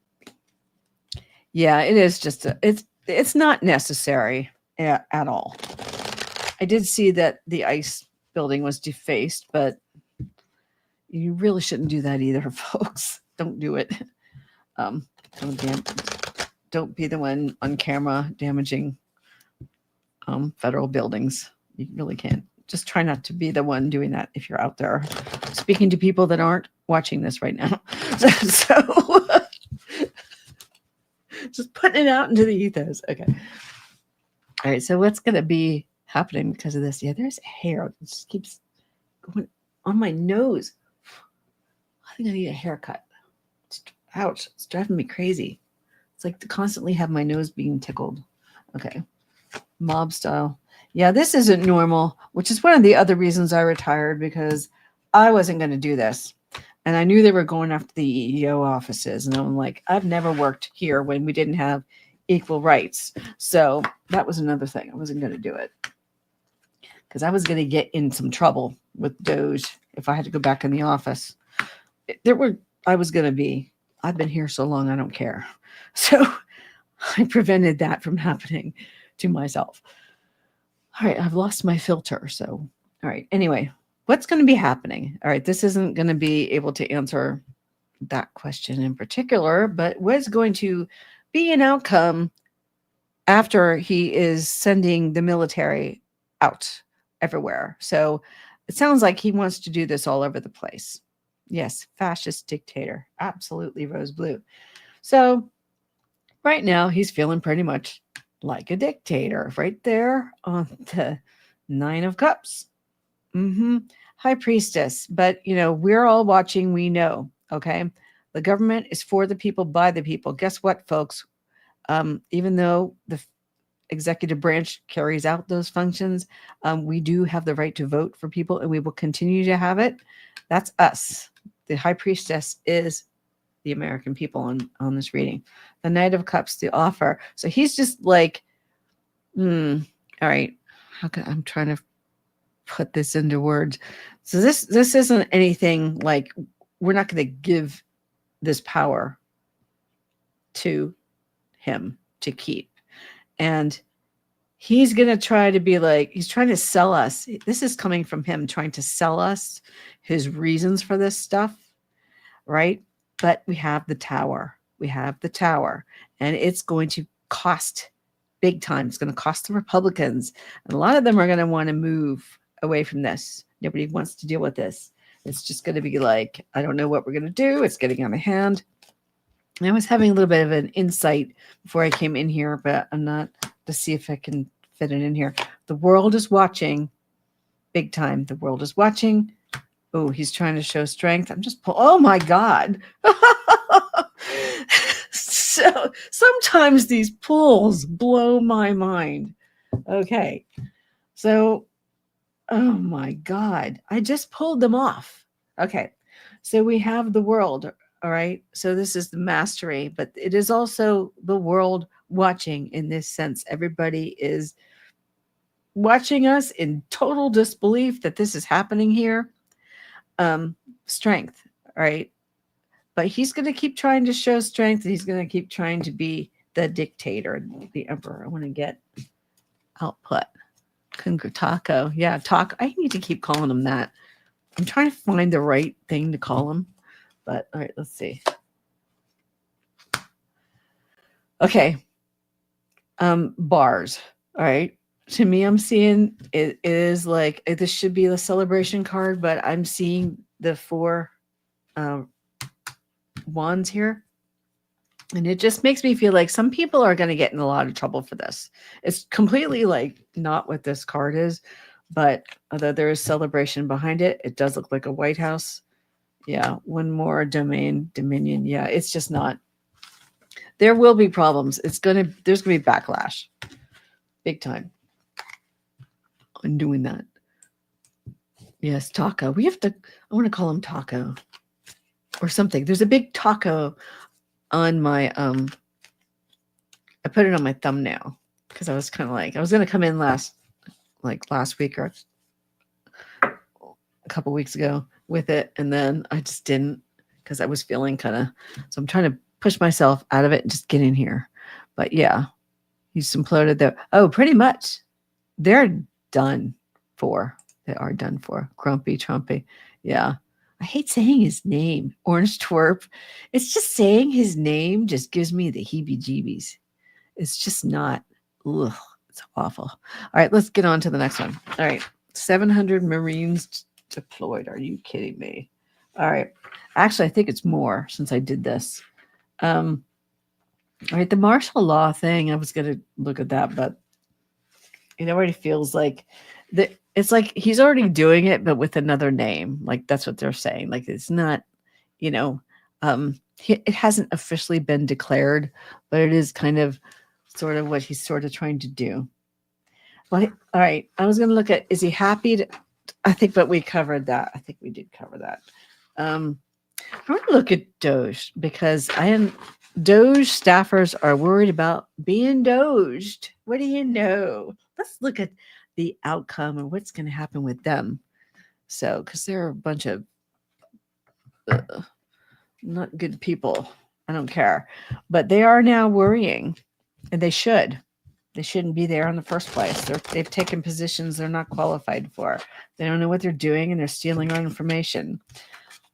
Yeah, it is just, it's not necessary at all. I did see that the ICE building was defaced, but you really shouldn't do that either, folks. Don't do it. Don't be the one on camera damaging federal buildings. You really can't. Just try not to be the one doing that if you're out there speaking to people that aren't watching this right now. So just putting it out into the ethos. Okay. All right. So what's going to be happening because of this? Yeah, there's hair. It just keeps going on my nose. I think I need a haircut. Ouch. It's driving me crazy. It's like to constantly have my nose being tickled. Okay. Mob style. Yeah, this isn't normal, which is one of the other reasons I retired, because I wasn't going to do this. And I knew they were going after the EEO offices. And I'm like, I've never worked here when we didn't have equal rights. So that was another thing. I wasn't going to do it because I was going to get in some trouble with Doge if I had to go back in the office. I've been here so long, I don't care. So I prevented that from happening to myself. All right, I've lost my filter. So, all right. Anyway, what's going to be happening? All right, this isn't going to be able to answer that question in particular, but what's going to be an outcome after he is sending the military out everywhere? So it sounds like he wants to do this all over the place. Yes, fascist dictator. Absolutely rose blue. So right now he's feeling pretty much like a dictator right there on the 9 of Cups. High priestess. But, we're all watching. We know, okay? The government is for the people, by the people. Guess what, folks? Even though the executive branch carries out those functions, we do have the right to vote for people, and we will continue to have it. That's us. The high priestess is the American people on this reading. The Knight of Cups, the offer. So he's just like, all right. I'm trying to put this into words. So this isn't anything like, we're not going to give this power to him to keep. And he's going to try to be like, he's trying to sell us. This is coming from him trying to sell us his reasons for this stuff, right? But we have the tower. And it's going to cost big time. It's going to cost the Republicans. And a lot of them are going to want to move away from this. Nobody wants to deal with this. It's just going to be like, I don't know what we're going to do. It's getting out of hand. And I was having a little bit of an insight before I came in here, but I'm not, to see if I can fit it in here. The world is watching big time. The world is watching. Oh, he's trying to show strength. Oh my God. So sometimes these pulls blow my mind. Okay. So, oh my God. I just pulled them off. Okay. So we have the world. All right. So this is the mastery, but it is also the world watching in this sense. Everybody is watching us in total disbelief that this is happening here. Strength. All right. But he's going to keep trying to show strength, and he's going to keep trying to be the dictator, the emperor. I want to get output. Taco. Yeah, taco. I need to keep calling him that. I'm trying to find the right thing to call him. But all right, let's see. Okay. Bars. All right. To me, I'm seeing it is like this should be the celebration card, but I'm seeing the 4 uh, wands here. And it just makes me feel like some people are going to get in a lot of trouble for this. It's completely like not what this card is, but although there is celebration behind it, it does look like a White House. Yeah, one more dominion. Yeah, it's just not. There will be problems. There's gonna be backlash, big time, on doing that. Yes, taco. We have to. I want to call him taco, or something. There's a big taco on my I put it on my thumbnail because I was kind of like I was gonna come in last week or a couple weeks ago with it, and then I just didn't because I was feeling kind of. So I'm trying to push myself out of it and just get in here. But yeah, he's imploded there. Oh, pretty much. They're done for. They are done for. Grumpy Trumpy. Yeah. I hate saying his name. Orange Twerp. It's just saying his name just gives me the heebie-jeebies. It's just not. Ugh, it's awful. All right, let's get on to the next one. All right. 700 Marines deployed. Are you kidding me? All right. Actually, I think it's more since I did this. All right, the martial law thing, I was going to look at that, but it already feels like it's like he's already doing it, but with another name. Like that's what they're saying. Like it's not, it hasn't officially been declared, but it is kind of sort of what he's sort of trying to do. Well, all right, I was going to look at, is he happy to, I think, but we covered that. I think we did cover that. I'm going to look at Doge because Doge staffers are worried about being doged. What do you know? Let's look at the outcome and what's going to happen with them. So, because they're a bunch of not good people. I don't care. But they are now worrying, and they should. They shouldn't be there in the first place. They've taken positions they're not qualified for. They don't know what they're doing, and they're stealing our information.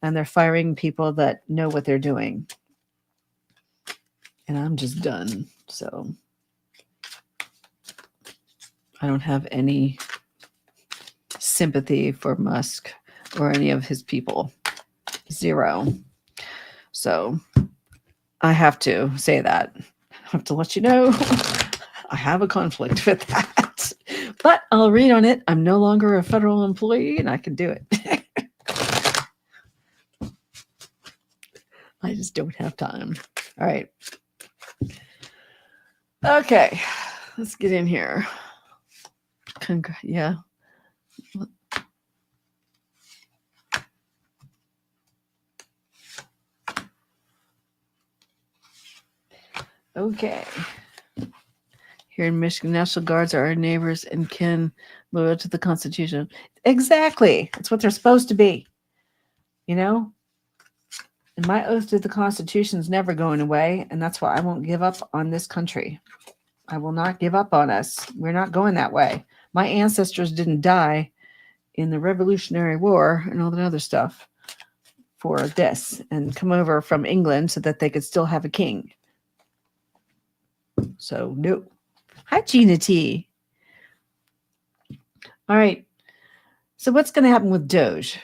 And they're firing people that know what they're doing. And I'm just done. So I don't have any sympathy for Musk or any of his people. Zero. So I have to say that. I have to let you know I have a conflict with that. But I'll read on it. I'm no longer a federal employee and I can do it. I just don't have time. All right. Okay. Let's get in here. Yeah. Okay. Here in Michigan, National Guards are our neighbors and kin, loyal to the Constitution. Exactly. That's what they're supposed to be. You know? And my oath to the Constitution is never going away, and that's why I won't give up on this country. I will not give up on us. We're not going that way. My ancestors didn't die in the Revolutionary War and all that other stuff for this and come over from England so that they could still have a king. So, no. Hi, Gina T. All right. So what's going to happen with Doge?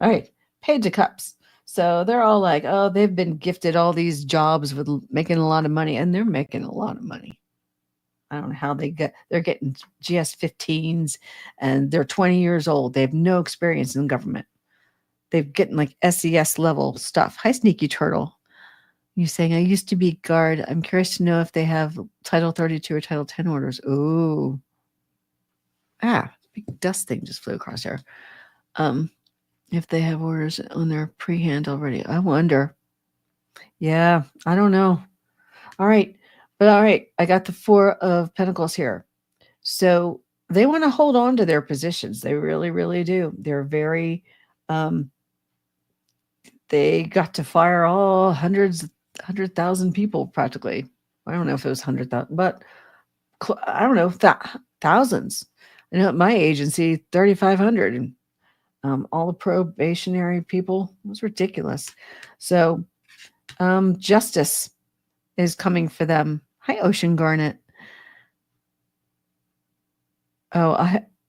All right. Page of Cups. So they're all like, oh, they've been gifted all these jobs with making a lot of money, and they're making a lot of money. I don't know how they're getting GS-15s, and they're 20 years old. They have no experience in government. They're getting like SES level stuff. Hi, Sneaky Turtle. You saying, I used to be guard. I'm curious to know if they have Title 32 or Title 10 orders. Ooh. Big dust thing just flew across here. If they have orders on their pre-hand already. I wonder. Yeah, I don't know. All right. But all right, I got the 4 of Pentacles here. So they want to hold on to their positions. They really, really do. They're very, they got to fire all 100,000 people practically. I don't know if it was 100,000, but I don't know, thousands. I know at my agency, 3,500. All the probationary people. It was ridiculous. So justice. is coming for them. Hi, Ocean Garnet. Oh,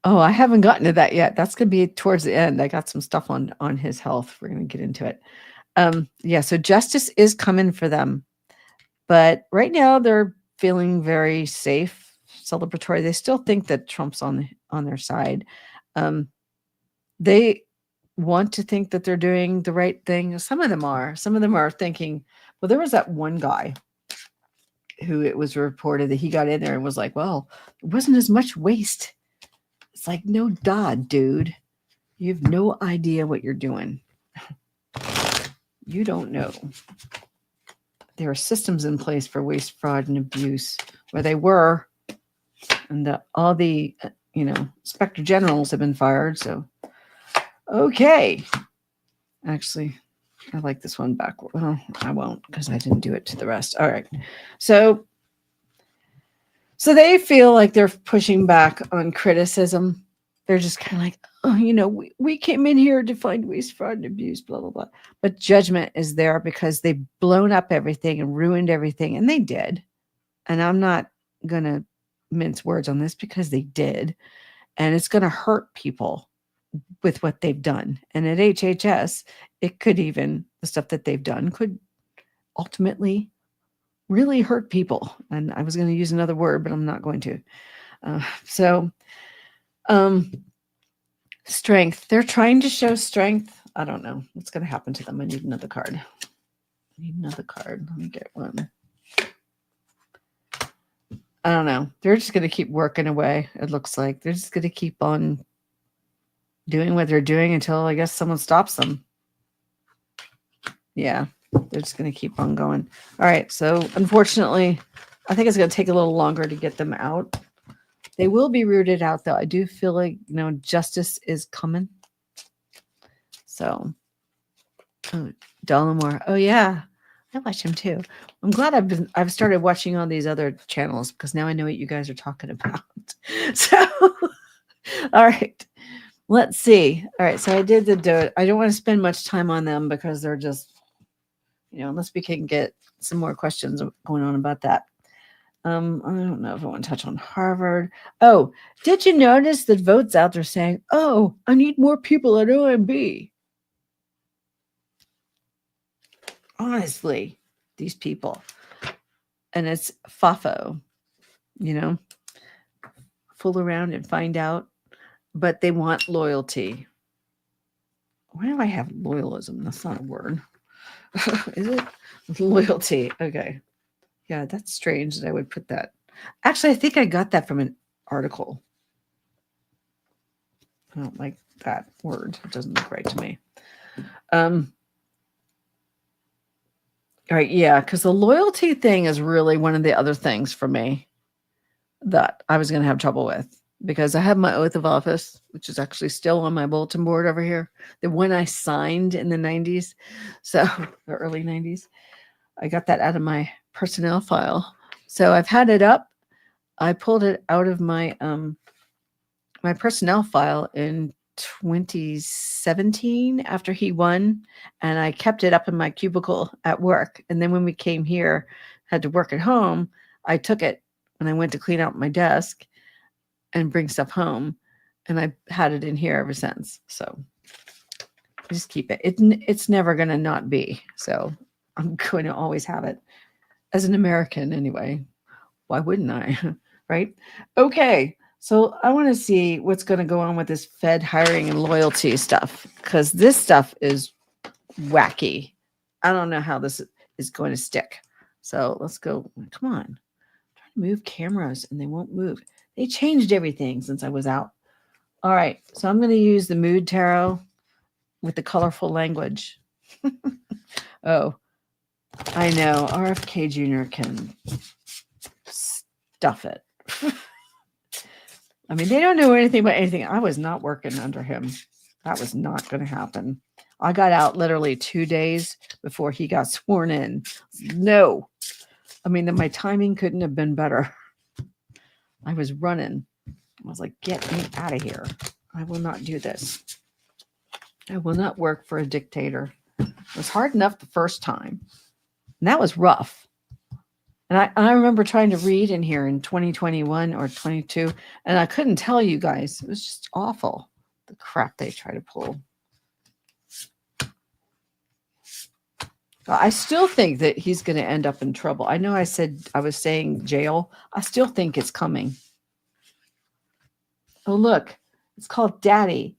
I haven't gotten to that yet. That's gonna be towards the end. I got some stuff on his health. We're gonna get into it. Yeah, so justice is coming for them. But right now they're feeling very safe, celebratory. They still think that Trump's on their side. They want to think that they're doing the right thing. Some of them are. Some of them are thinking, well, there was that one guy who it was reported that he got in there and was like, well, it wasn't as much waste. It's like, no, dude. You have no idea what you're doing. You don't know. There are systems in place for waste, fraud, and abuse where they were. And all the, inspector generals have been fired. So, okay. Actually, I like this one backward. Well, I won't because I didn't do it to the rest. All right. So they feel like they're pushing back on criticism. They're just kind of like, oh, we came in here to find waste, fraud, and abuse, blah, blah, blah. But judgment is there because they've blown up everything and ruined everything. And they did. And I'm not going to mince words on this because they did. And it's going to hurt people with what they've done. And at HHS, the stuff that they've done could ultimately really hurt people. And I was going to use another word, but I'm not going to. Strength. They're trying to show strength. I don't know what's going to happen to them. I need another card. Let me get one. I don't know. They're just going to keep working away. It looks like they're just going to keep on doing what they're doing until I guess someone stops them. Yeah, they're just going to keep on going. All right. So unfortunately, I think it's going to take a little longer to get them out. They will be rooted out, though. I do feel like, justice is coming. So, Dollamore. Oh, yeah. I watch him, too. I'm glad I've started watching all these other channels because now I know what you guys are talking about. So, all right. Let's see. All right. So I did I don't want to spend much time on them because they're just, unless we can get some more questions going on about that. I don't know if I want to touch on Harvard. Oh, did you notice that votes out there saying, oh, I need more people at OMB? Honestly, these people. And it's FAFO, fool around and find out. But they want loyalty. Why do I have loyalism? That's not a word. Is it? Loyalty. Okay. Yeah, that's strange that I would put that. Actually, I think I got that from an article. I don't like that word. It doesn't look right to me. All right, yeah, because the loyalty thing is really one of the other things for me that I was going to have trouble with because I have my oath of office, which is actually still on my bulletin board over here. The one I signed in the 90s, so the early 90s. I got that out of my personnel file. So I've had it up. I pulled it out of my my personnel file in 2017 after he won, and I kept it up in my cubicle at work. And then when we came here, had to work at home, I took it and I went to clean out my desk and bring stuff home, and I had it in here ever since. So I just keep it. It's never going to not be. So I'm going to always have it as an American anyway. Why wouldn't I? Right? Okay. So I want to see what's going to go on with this Fed hiring and loyalty stuff because this stuff is wacky. I don't know how this is going to stick. So let's go. Come on. I'm trying to move cameras and they won't move. They changed everything since I was out. All right. So I'm going to use the Mood Tarot with the colorful language. Oh, I know. RFK Jr. can stuff it. I mean, they don't know anything about anything. I was not working under him. That was not going to happen. I got out literally 2 days before he got sworn in. No. I mean, my timing couldn't have been better. I was running. I was like, get me out of here. I will not do this. I will not work for a dictator. It was hard enough the first time. And that was rough. And I remember trying to read in here in 2021 or 22, and I couldn't tell you guys. It was just awful, the crap they try to pull. I still think that he's going to end up in trouble. I know I was saying jail. I still think it's coming. Oh, look, it's called Daddy.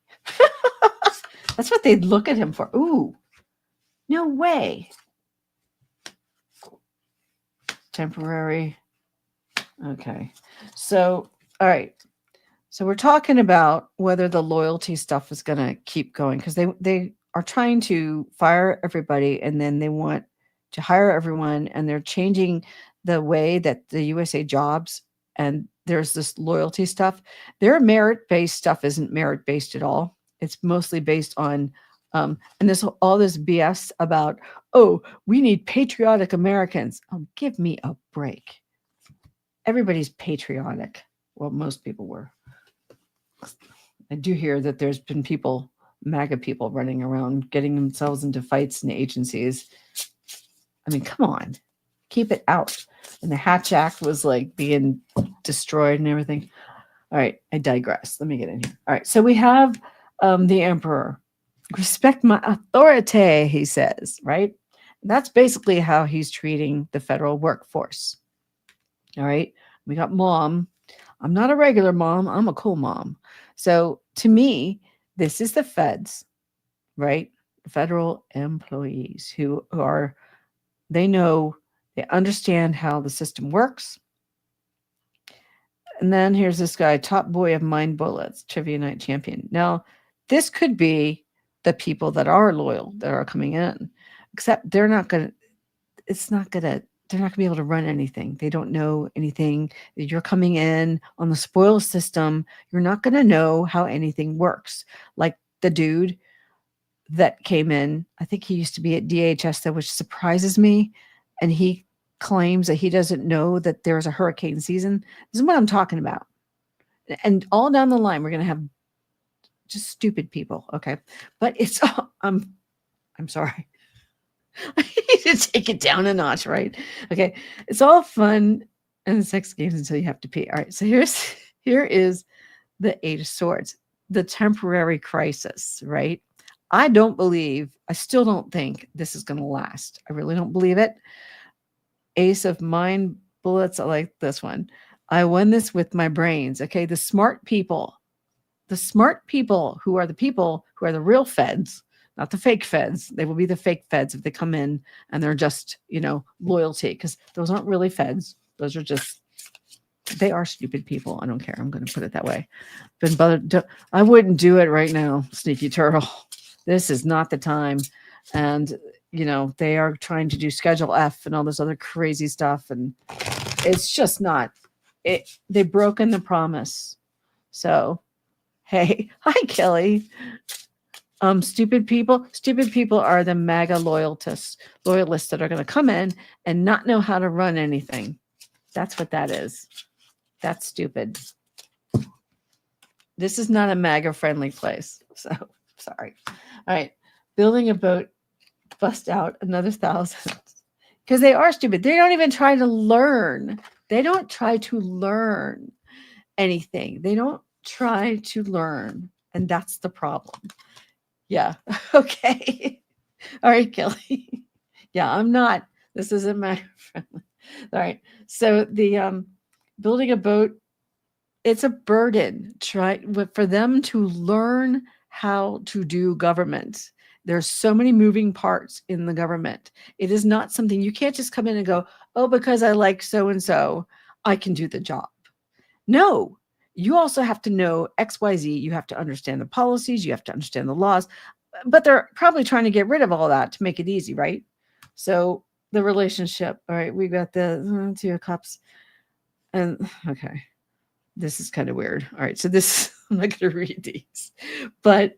That's what they'd look at him for. Ooh, no way. Temporary. Okay. So, all right. So we're talking about whether the loyalty stuff is going to keep going because they are trying to fire everybody and then they want to hire everyone and they're changing the way that the USA jobs and there's this loyalty stuff. Their merit-based stuff isn't merit-based at all. It's mostly based on and all this BS about, oh, we need patriotic Americans. Oh, give me a break. Everybody's patriotic. Well, most people were. I do hear that there's been people, MAGA people, running around getting themselves into fights in agencies. I mean, come on, keep it out. And the Hatch Act was like being destroyed and everything. All right, I digress. Let me get in here. All right, so we have the emperor. Respect my authority, he says, right? And that's basically how he's treating the federal workforce. All right, we got mom. I'm not a regular mom. I'm a cool mom. So to me, this is the feds, right? Federal employees who are, they know, they understand how the system works. And then here's this guy, top boy of mind bullets, trivia night champion. Now, this could be the people that are loyal, that are coming in, except they're not going to, they're not going to be able to run anything. They don't know anything. You're coming in on the spoil system. You're not going to know how anything works. Like the dude that came in, I think he used to be at DHS, though, which surprises me. And he claims that he doesn't know that there's a hurricane season. This is what I'm talking about. And all down the line, we're going to have just stupid people. Okay. But it's, I'm sorry. I need to take it down a notch, right? Okay. It's all fun and sex games until you have to pee. All right. So here is the Eight of Swords, the temporary crisis, right? I still don't think this is going to last. I really don't believe it. Ace of mind bullets. I like this one. I won this with my brains. Okay. The smart people who are the real feds, not the fake feds. They will be the fake feds if they come in and they're just, loyalty, because those aren't really feds. Those are just, they are stupid people. I don't care. I'm going to put it that way. I wouldn't do it right now, Sneaky Turtle. This is not the time. And, they are trying to do Schedule F and all this other crazy stuff. And it's just not, they've broken the promise. So, hey, hi, Kelly. Stupid people are the MAGA loyalists that are going to come in and not know how to run anything. That's what that is. That's stupid. This is not a MAGA friendly place. So sorry. All right. Building a boat, bust out another 1,000. Because they are stupid. They don't even try to learn. They don't try to learn anything. They don't try to learn. And that's the problem. Yeah. Okay. All right, Kelly. Yeah, I'm not. This isn't MAGA friendly. All right. So the building a boat, it's a burden. For them to learn how to do government. There's so many moving parts in the government. It is not something you can't just come in and go, oh, because I like so-and-so, I can do the job. No, you also have to know XYZ. You have to understand the policies. You have to understand the laws. But they're probably trying to get rid of all that to make it easy, right? So the relationship. All right, we got the 2 of Cups. And okay, this is kind of weird. All right, so this, I'm not going to read these. But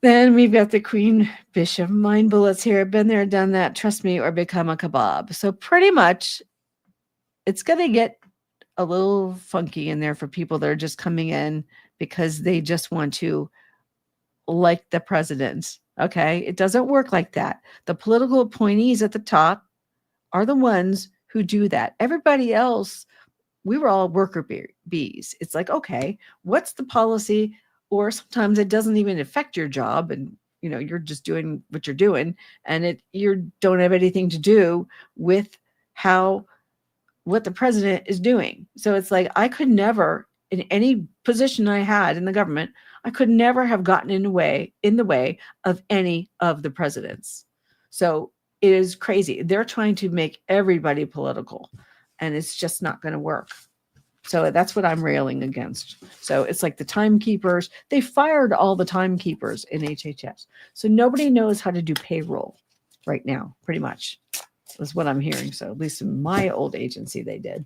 then we've got the Queen Bishop. Mind bullets here. Been there, done that. Trust me, or become a kebab. So pretty much it's going to get a little funky in there for people that are just coming in because they just want to like the president. Okay. It doesn't work like that. The political appointees at the top are the ones who do that. Everybody else, we were all worker bees. It's like, okay, what's the policy? Or sometimes it doesn't even affect your job, and you're just doing what you're doing, and you don't have anything to do with what the president is doing. So it's like, I could never, in any position I had in the government, I could never have gotten in the way of any of the presidents. So it is crazy. They're trying to make everybody political, and it's just not going to work. So that's what I'm railing against. So it's like the timekeepers, they fired all the timekeepers in HHS. So nobody knows how to do payroll right now, pretty much. That's what I'm hearing. So at least in my old agency, they did.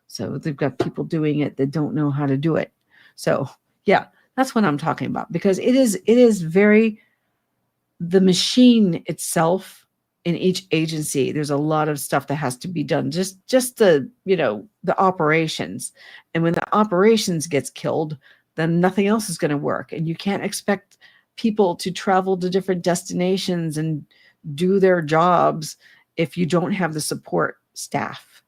So they've got people doing it that don't know how to do it. So yeah, that's what I'm talking about, because it is very, the machine itself in each agency, there's a lot of stuff that has to be done. Just the operations. And when the operations gets killed, then nothing else is going to work. And you can't expect people to travel to different destinations and do their jobs if you don't have the support staff.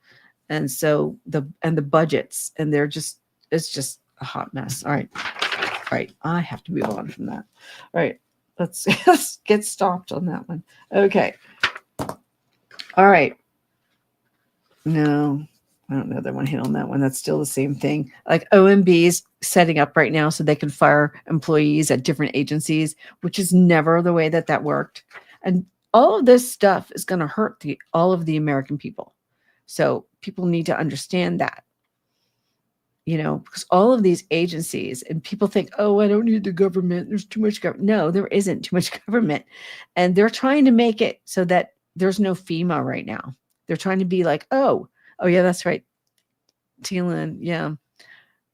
And so the budgets, and it's just a hot mess. All right. I have to move on from that. All right. Let's get stopped on that one. Okay. All right. No, I don't know that one hit on that one. That's still the same thing. Like OMB's setting up right now so they can fire employees at different agencies, which is never the way that worked. And all of this stuff is going to hurt all of the American people. So people need to understand that. Because all of these agencies, and people think, oh, I don't need the government. There's too much government. No, there isn't too much government. And they're trying to make it so that there's no FEMA right now. They're trying to be like, oh yeah, that's right. Thielen, yeah,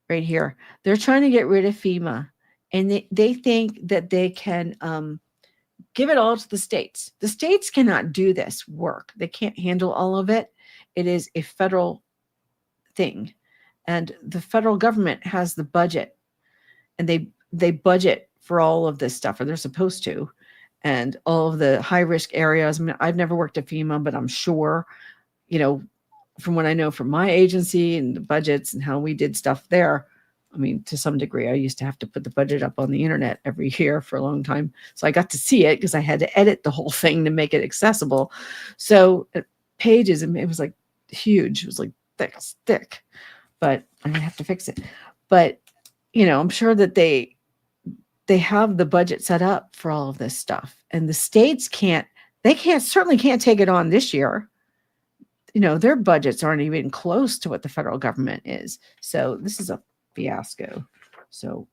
right here. They're trying to get rid of FEMA. And they think that they can give it all to the states. The states cannot do this work. They can't handle all of it. It is a federal thing. And the federal government has the budget, and they budget for all of this stuff, or they're supposed to, and all of the high risk areas. I mean, I've never worked at FEMA, but I'm sure, from what I know from my agency and the budgets and how we did stuff there, I mean, to some degree, I used to have to put the budget up on the internet every year for a long time. So I got to see it because I had to edit the whole thing to make it accessible. So pages, and it was like huge. It was like thick. But I'm gonna have to fix it. But I'm sure that they have the budget set up for all of this stuff, and the states certainly can't take it on this year. Their budgets aren't even close to what the federal government is. So this is a fiasco. So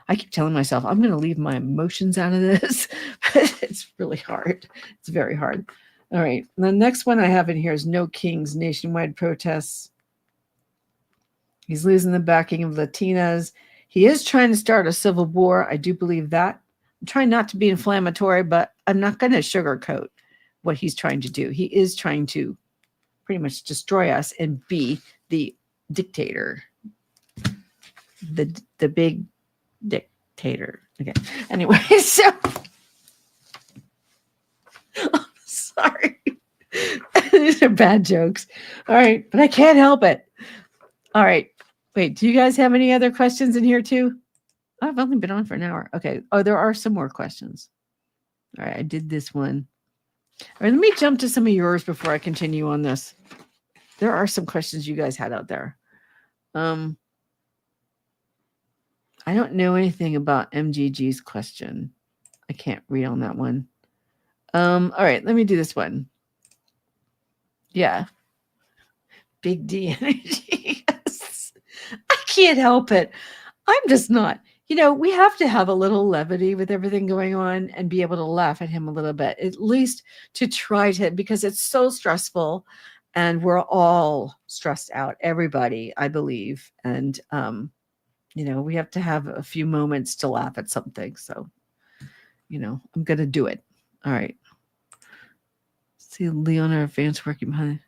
I keep telling myself I'm going to leave my emotions out of this, but it's really hard. It's very hard. All right. The next one I have in here is No Kings, nationwide protests. He's losing the backing of Latinas. He is trying to start a civil war. I do believe that. I'm trying not to be inflammatory, but I'm not going to sugarcoat what he's trying to do. He is trying to pretty much destroy us and be the dictator. The big dictator. Okay. Anyway, so I'm sorry. These are bad jokes. All right, but I can't help it. All right. Wait, do you guys have any other questions in here too? I've only been on for an hour. Okay. Oh, there are some more questions. All right. I did this one. All right. Let me jump to some of yours before I continue on this. There are some questions you guys had out there. I don't know anything about MGG's question. I can't read on that one. All right. Let me do this one. Yeah. Big D energy. Yes. I can't help it. I'm just not. We have to have a little levity with everything going on and be able to laugh at him a little bit, at least to try to, because it's so stressful and we're all stressed out, everybody, I believe. And, we have to have a few moments to laugh at something. So, I'm going to do it. All right. See Leona Vance working behind.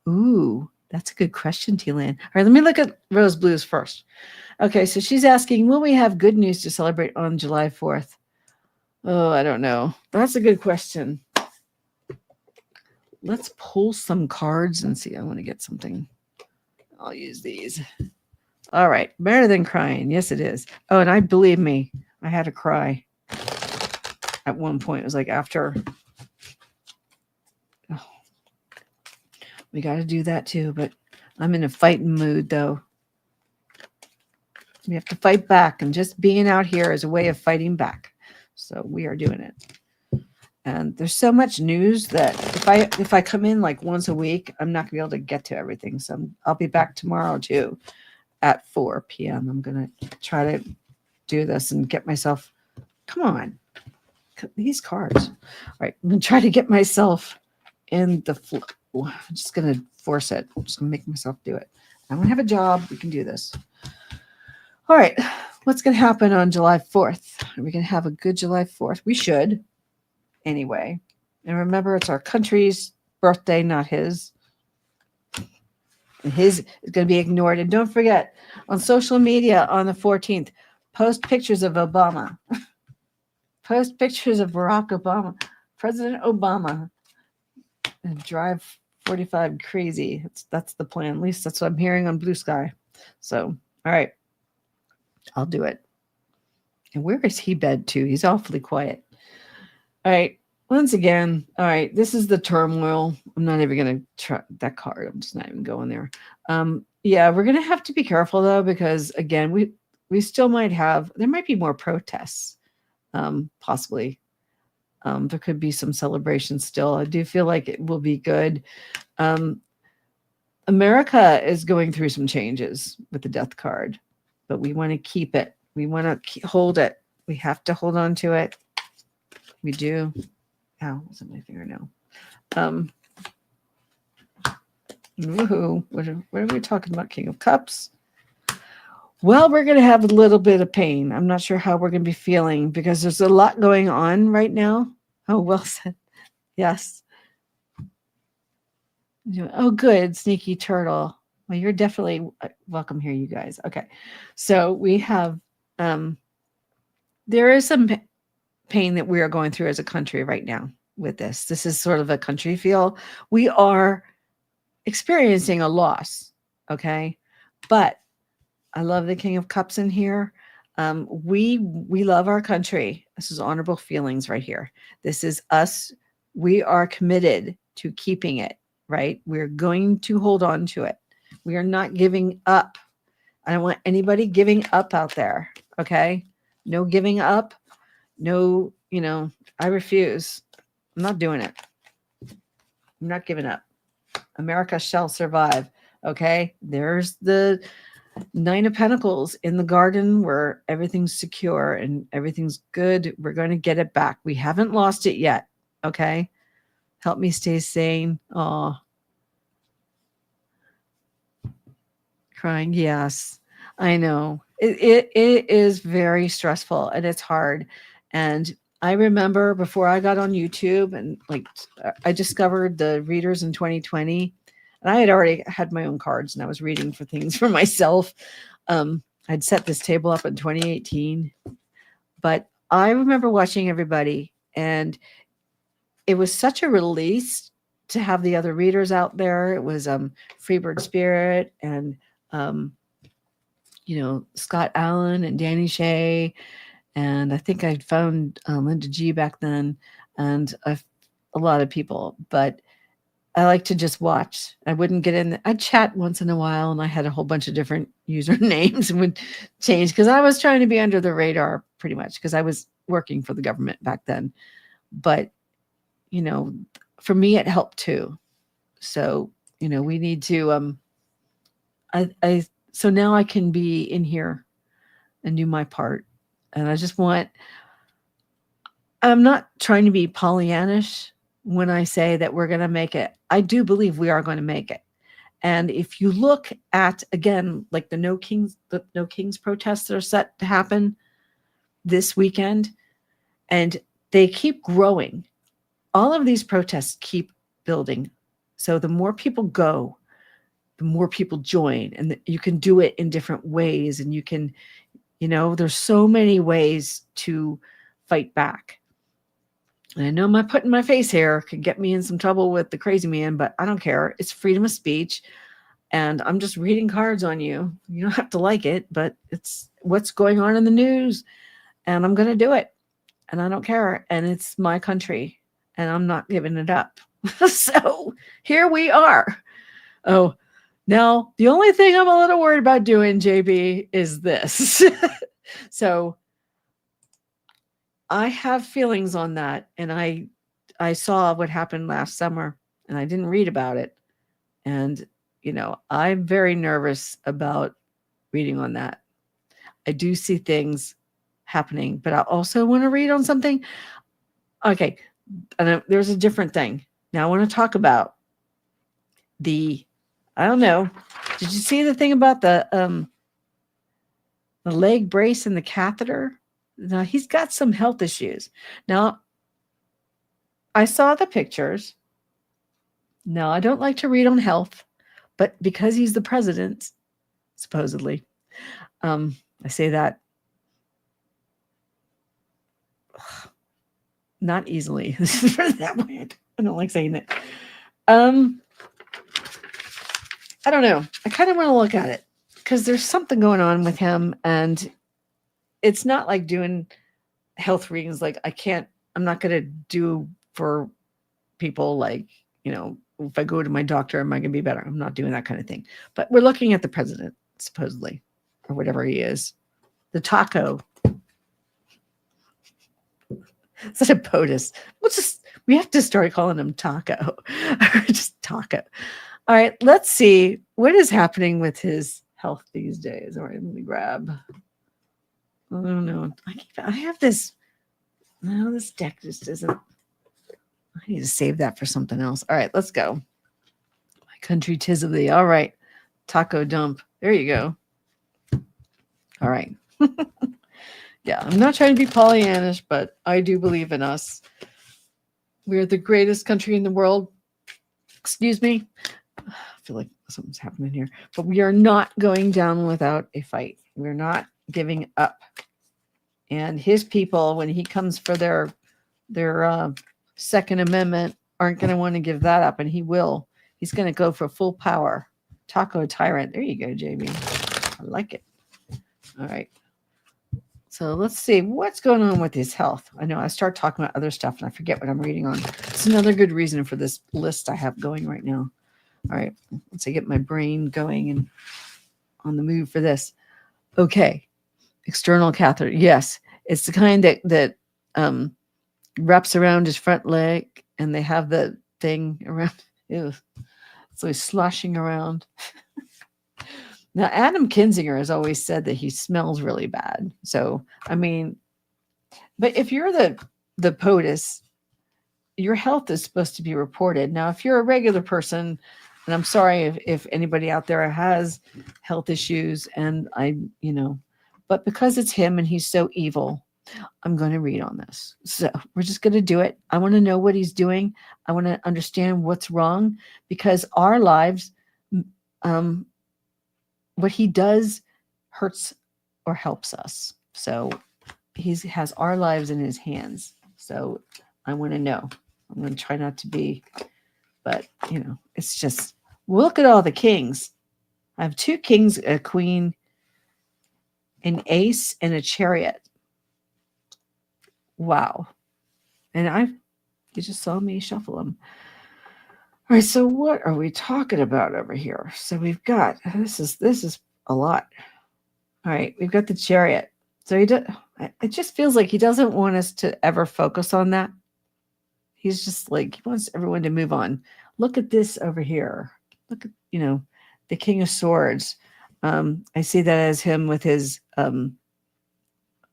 Ooh. That's a good question, T-Lan. All right, let me look at Rose Blues first. Okay, so she's asking, will we have good news to celebrate on July 4th? Oh, I don't know. That's a good question. let's pull some cards and see. I want to get something. I'll use these. All right. Better than crying. Yes, it is. Oh, and believe me, I had to cry at one point. It was like after. Oh, we got to do that too. But I'm in a fighting mood, though. We have to fight back. And just being out here is a way of fighting back. So we are doing it. And there's so much news that if I come in like once a week, I'm not gonna be able to get to everything. So I'll be back tomorrow too at 4 p.m. I'm gonna try to do this and get myself. Come on, these cards. All right, I'm gonna try to get myself in the flow. I'm just gonna force it. I'm just gonna make myself do it. I don't have a job. We can do this. All right, what's gonna happen on July 4th? Are we gonna have a good July 4th? We should. Anyway, and remember, it's our country's birthday, not his. And his is going to be ignored. And don't forget, on social media on the 14th, post pictures of Obama. Post pictures of Barack Obama, President Obama, and drive 45 crazy. That's the plan. At least that's what I'm hearing on Blue Sky. So, all right, I'll do it. And where is he bed to? He's awfully quiet. All right. Once again, all right. This is the turmoil. I'm not even going to try that card. I'm just not even going there. Yeah, we're going to have to be careful though, because again, we still might have. There might be more protests, possibly. There could be some celebrations still. I do feel like it will be good. America is going through some changes with the death card, but we want to keep it. We want to hold it. We have to hold on to it. We do. Ow, what's on my finger now? Woohoo. What are we talking about? King of Cups. Well, we're going to have a little bit of pain. I'm not sure how we're going to be feeling because there's a lot going on right now. Oh, well said. Yes. Oh, good. Sneaky turtle. Well, you're definitely welcome here, you guys. Okay. So we have, there is some pain that we are going through as a country right now with this. This is sort of a country feel. We are experiencing a loss. Okay. But I love the King of Cups in here. We love our country. This is honorable feelings right here. This is us. We are committed to keeping it, right? We're going to hold on to it. We are not giving up. I don't want anybody giving up out there. Okay. No giving up. No, I refuse. I'm not doing it. I'm not giving up. America shall survive. Okay. There's the Nine of Pentacles in the garden where everything's secure and everything's good. We're going to get it back. We haven't lost it yet. Okay. Help me stay sane. Oh, crying. Yes, I know. It is very stressful and it's hard. And I remember before I got on YouTube and I discovered the readers in 2020. And I had already had my own cards and I was reading for things for myself. I'd set this table up in 2018. But I remember watching everybody and it was such a release to have the other readers out there. It was Freebird Spirit and, Scott Allen and Danny Shea. And I think I found Linda G back then and a lot of people. But I like to just watch. I wouldn't get in. I'd chat once in a while, and I had a whole bunch of different usernames and would change because I was trying to be under the radar pretty much because I was working for the government back then. But, for me, it helped too. So, we need to, so now I can be in here and do my part. And I just I'm not trying to be Pollyannish when I say that we're going to make it. I do believe we are going to make it. And if you look at, again, like the No Kings protests that are set to happen this weekend, and they keep growing. All of these protests keep building. So the more people go, the more people join, and you can do it in different ways. And you can, there's so many ways to fight back. And I know my putting my face here could get me in some trouble with the crazy man, but I don't care. It's freedom of speech. And I'm just reading cards on you. You don't have to like it, but it's what's going on in the news. And I'm going to do it. And I don't care. And it's my country. And I'm not giving it up. So here we are. Oh, now the only thing I'm a little worried about doing, JB, is this. So I have feelings on that. And I saw what happened last summer and I didn't read about it. And, I'm very nervous about reading on that. I do see things happening, but I also want to read on something. Okay. And there's a different thing. Now I want to talk about I don't know. Did you see the thing about the leg brace and the catheter? Now he's got some health issues. Now I saw the pictures. Now I don't like to read on health, but because he's the president, supposedly, I say that not easily. That way, I don't like saying it. I don't know. I kind of want to look at it because there's something going on with him, and it's not like doing health readings. Like I'm not going to do for people like, if I go to my doctor, am I going to be better? I'm not doing that kind of thing. But we're looking at the president, supposedly, or whatever he is. The taco. Is that a POTUS? We have to start calling him taco. Just taco. All right, let's see what is happening with his health these days. All right, let me grab. I don't know. I have this. No, this deck just isn't. I need to save that for something else. All right, let's go. My country 'tis of thee. All right, taco dump. There you go. All right. Yeah, I'm not trying to be Pollyannish, but I do believe in us. We're the greatest country in the world. Excuse me. I feel like something's happening here. But we are not going down without a fight. We're not giving up. And his people, when he comes for their Second Amendment, aren't going to want to give that up. And he will. He's going to go for full power. Taco tyrant. There you go, Jamie. I like it. All right. So let's see what's going on with his health. I know I start talking about other stuff and I forget what I'm reading on. It's another good reason for this list I have going right now. All right. Once I get my brain going and on the move for this. Okay. External catheter. Yes. It's the kind that wraps around his front leg and they have the thing around. Ew. So he's sloshing around. Now, Adam Kinzinger has always said that he smells really bad. So, I mean, but if you're the POTUS, your health is supposed to be reported. Now, if you're a regular person, and I'm sorry if anybody out there has health issues and but because it's him and he's so evil, I'm going to read on this. So we're just going to do it. I want to know what he's doing. I want to understand what's wrong because our lives, what he does hurts or helps us. So he has our lives in his hands. So I want to know. I'm going to try not to be, but it's just, look at all the kings. I have 2 kings, a queen, an ace, and a chariot. Wow. And you just saw me shuffle them. All right, so what are we talking about over here? So we've got, this is a lot. All right, we've got the chariot. So it just feels like he doesn't want us to ever focus on that. He's just like, he wants everyone to move on. Look at this over here. Look at, the King of Swords. I see that as him with his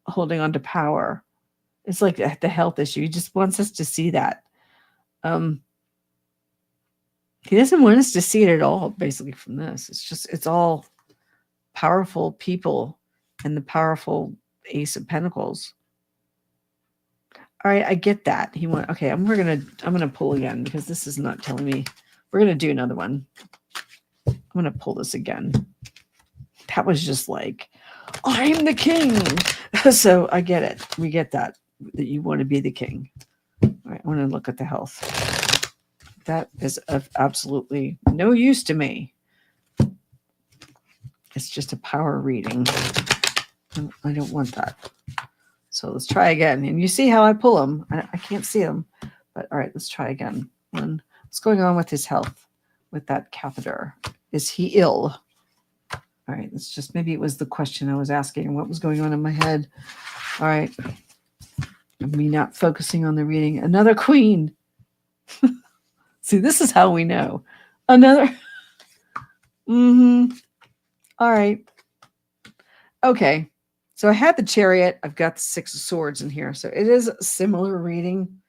holding on to power. It's like the health issue. He just wants us to see that. He doesn't want us to see it at all, basically, from this. It's all powerful people and the powerful Ace of Pentacles. All right, I get that. Okay, I'm gonna pull again because this is not telling me. We're gonna do another one. I'm gonna pull this again. That was just like, I'm the king. So I get it. We get that you want to be the king. All want to look at the health. That is of absolutely no use to me. It's just a power reading. I don't want that. So let's try again. And you see how I pull them. I can't see them. But all right, let's try again. What's going on with his health with that catheter? Is he ill? All right, let's just, maybe it was the question I was asking. What was going on in my head? All right. Me not focusing on the reading. Another queen. See, this is how we know. Another. All right. Okay. So I had the Chariot. I've got the Six of Swords in here. So it is a similar reading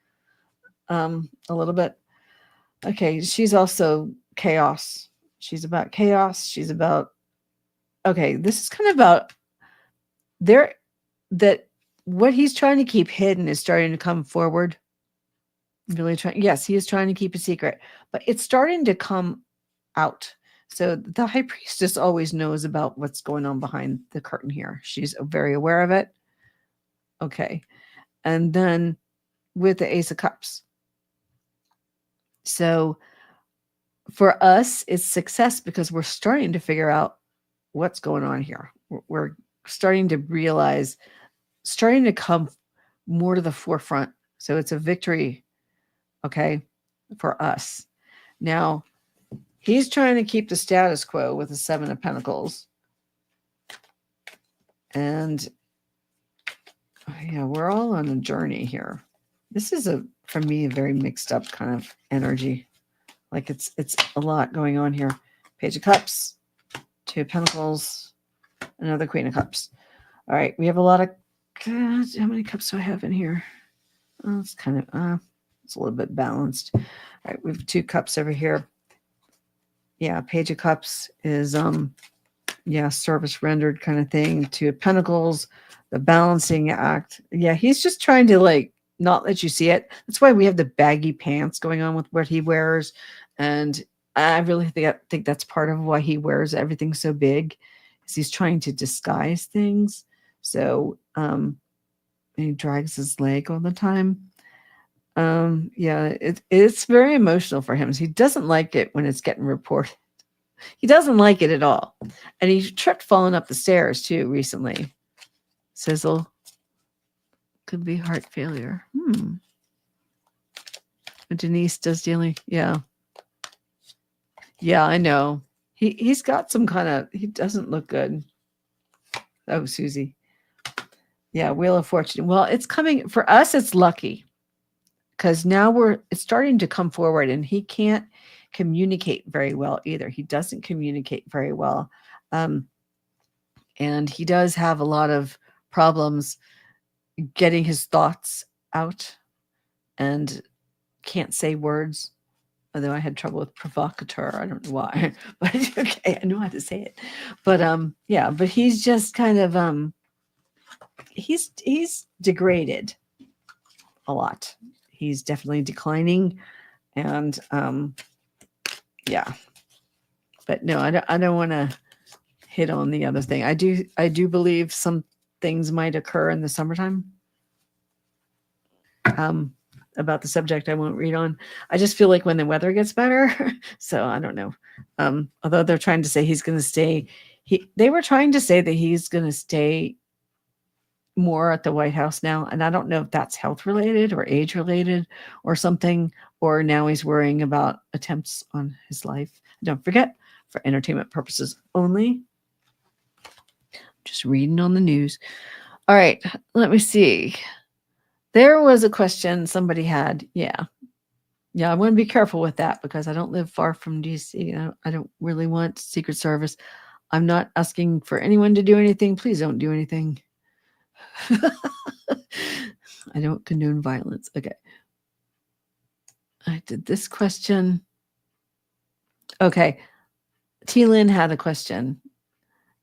a little bit. Okay. She's also chaos. She's about chaos. She's about, okay, this is kind of about that what he's trying to keep hidden is starting to come forward. Really trying. Yes, he is trying to keep a secret, but it's starting to come out. So the high priestess always knows about what's going on behind the curtain here. She's very aware of it. Okay. And then with the Ace of Cups. So for us, it's success because we're starting to figure out what's going on here. We're starting to realize, starting to come more to the forefront. So it's a victory, okay, for us. Now, he's trying to keep the status quo with the Seven of Pentacles. And yeah, we're all on a journey here. This is for me, a very mixed up kind of energy. Like it's a lot going on here. Page of Cups, Two of Pentacles, another Queen of Cups. All right, we have a lot of, how many cups do I have in here? Oh, it's kind of, it's a little bit balanced. All right, we have 2 cups over here. Yeah, Page of Cups is, service rendered kind of thing. Two of Pentacles, the balancing act. Yeah, he's just trying to like not let you see it. That's why we have the baggy pants going on with what he wears. And I really think that's part of why he wears everything so big, is he's trying to disguise things. So, he drags his leg all the time. It's very emotional for him. He doesn't like it when it's getting reported. He doesn't like it at all. And he tripped falling up the stairs too recently. Sizzle. Could be heart failure. Denise does dealing. Yeah. Yeah, I know. He's got some kind of, he doesn't look good. Oh, Susie. Yeah, Wheel of Fortune. Well, it's coming for us. It's lucky because now it's starting to come forward, and he can't communicate very well either. He doesn't communicate very well. And he does have a lot of problems getting his thoughts out and can't say words. Although I had trouble with provocateur. I don't know why, but okay, I know how to say it. But but he's just kind of he's degraded a lot. He's definitely declining, and but no, I don't want to hit on the other thing. I do believe some things might occur in the summertime. About the subject I won't read on. I just feel like when the weather gets better, so I don't know. Although they're trying to say he's going to stay, they were trying to say that he's going to stay more at the White House now, and I don't know if that's health related or age related or something, or now he's worrying about attempts on his life. Don't forget, for entertainment purposes only. Just reading on the news. All right, let me see. There was a question somebody had. Yeah, I want to be careful with that because I don't live far from DC. I don't really want Secret Service. I'm not asking for anyone to do anything. Please don't do anything. I don't condone violence. Okay. I did this question. Okay. T-Lynn had a question.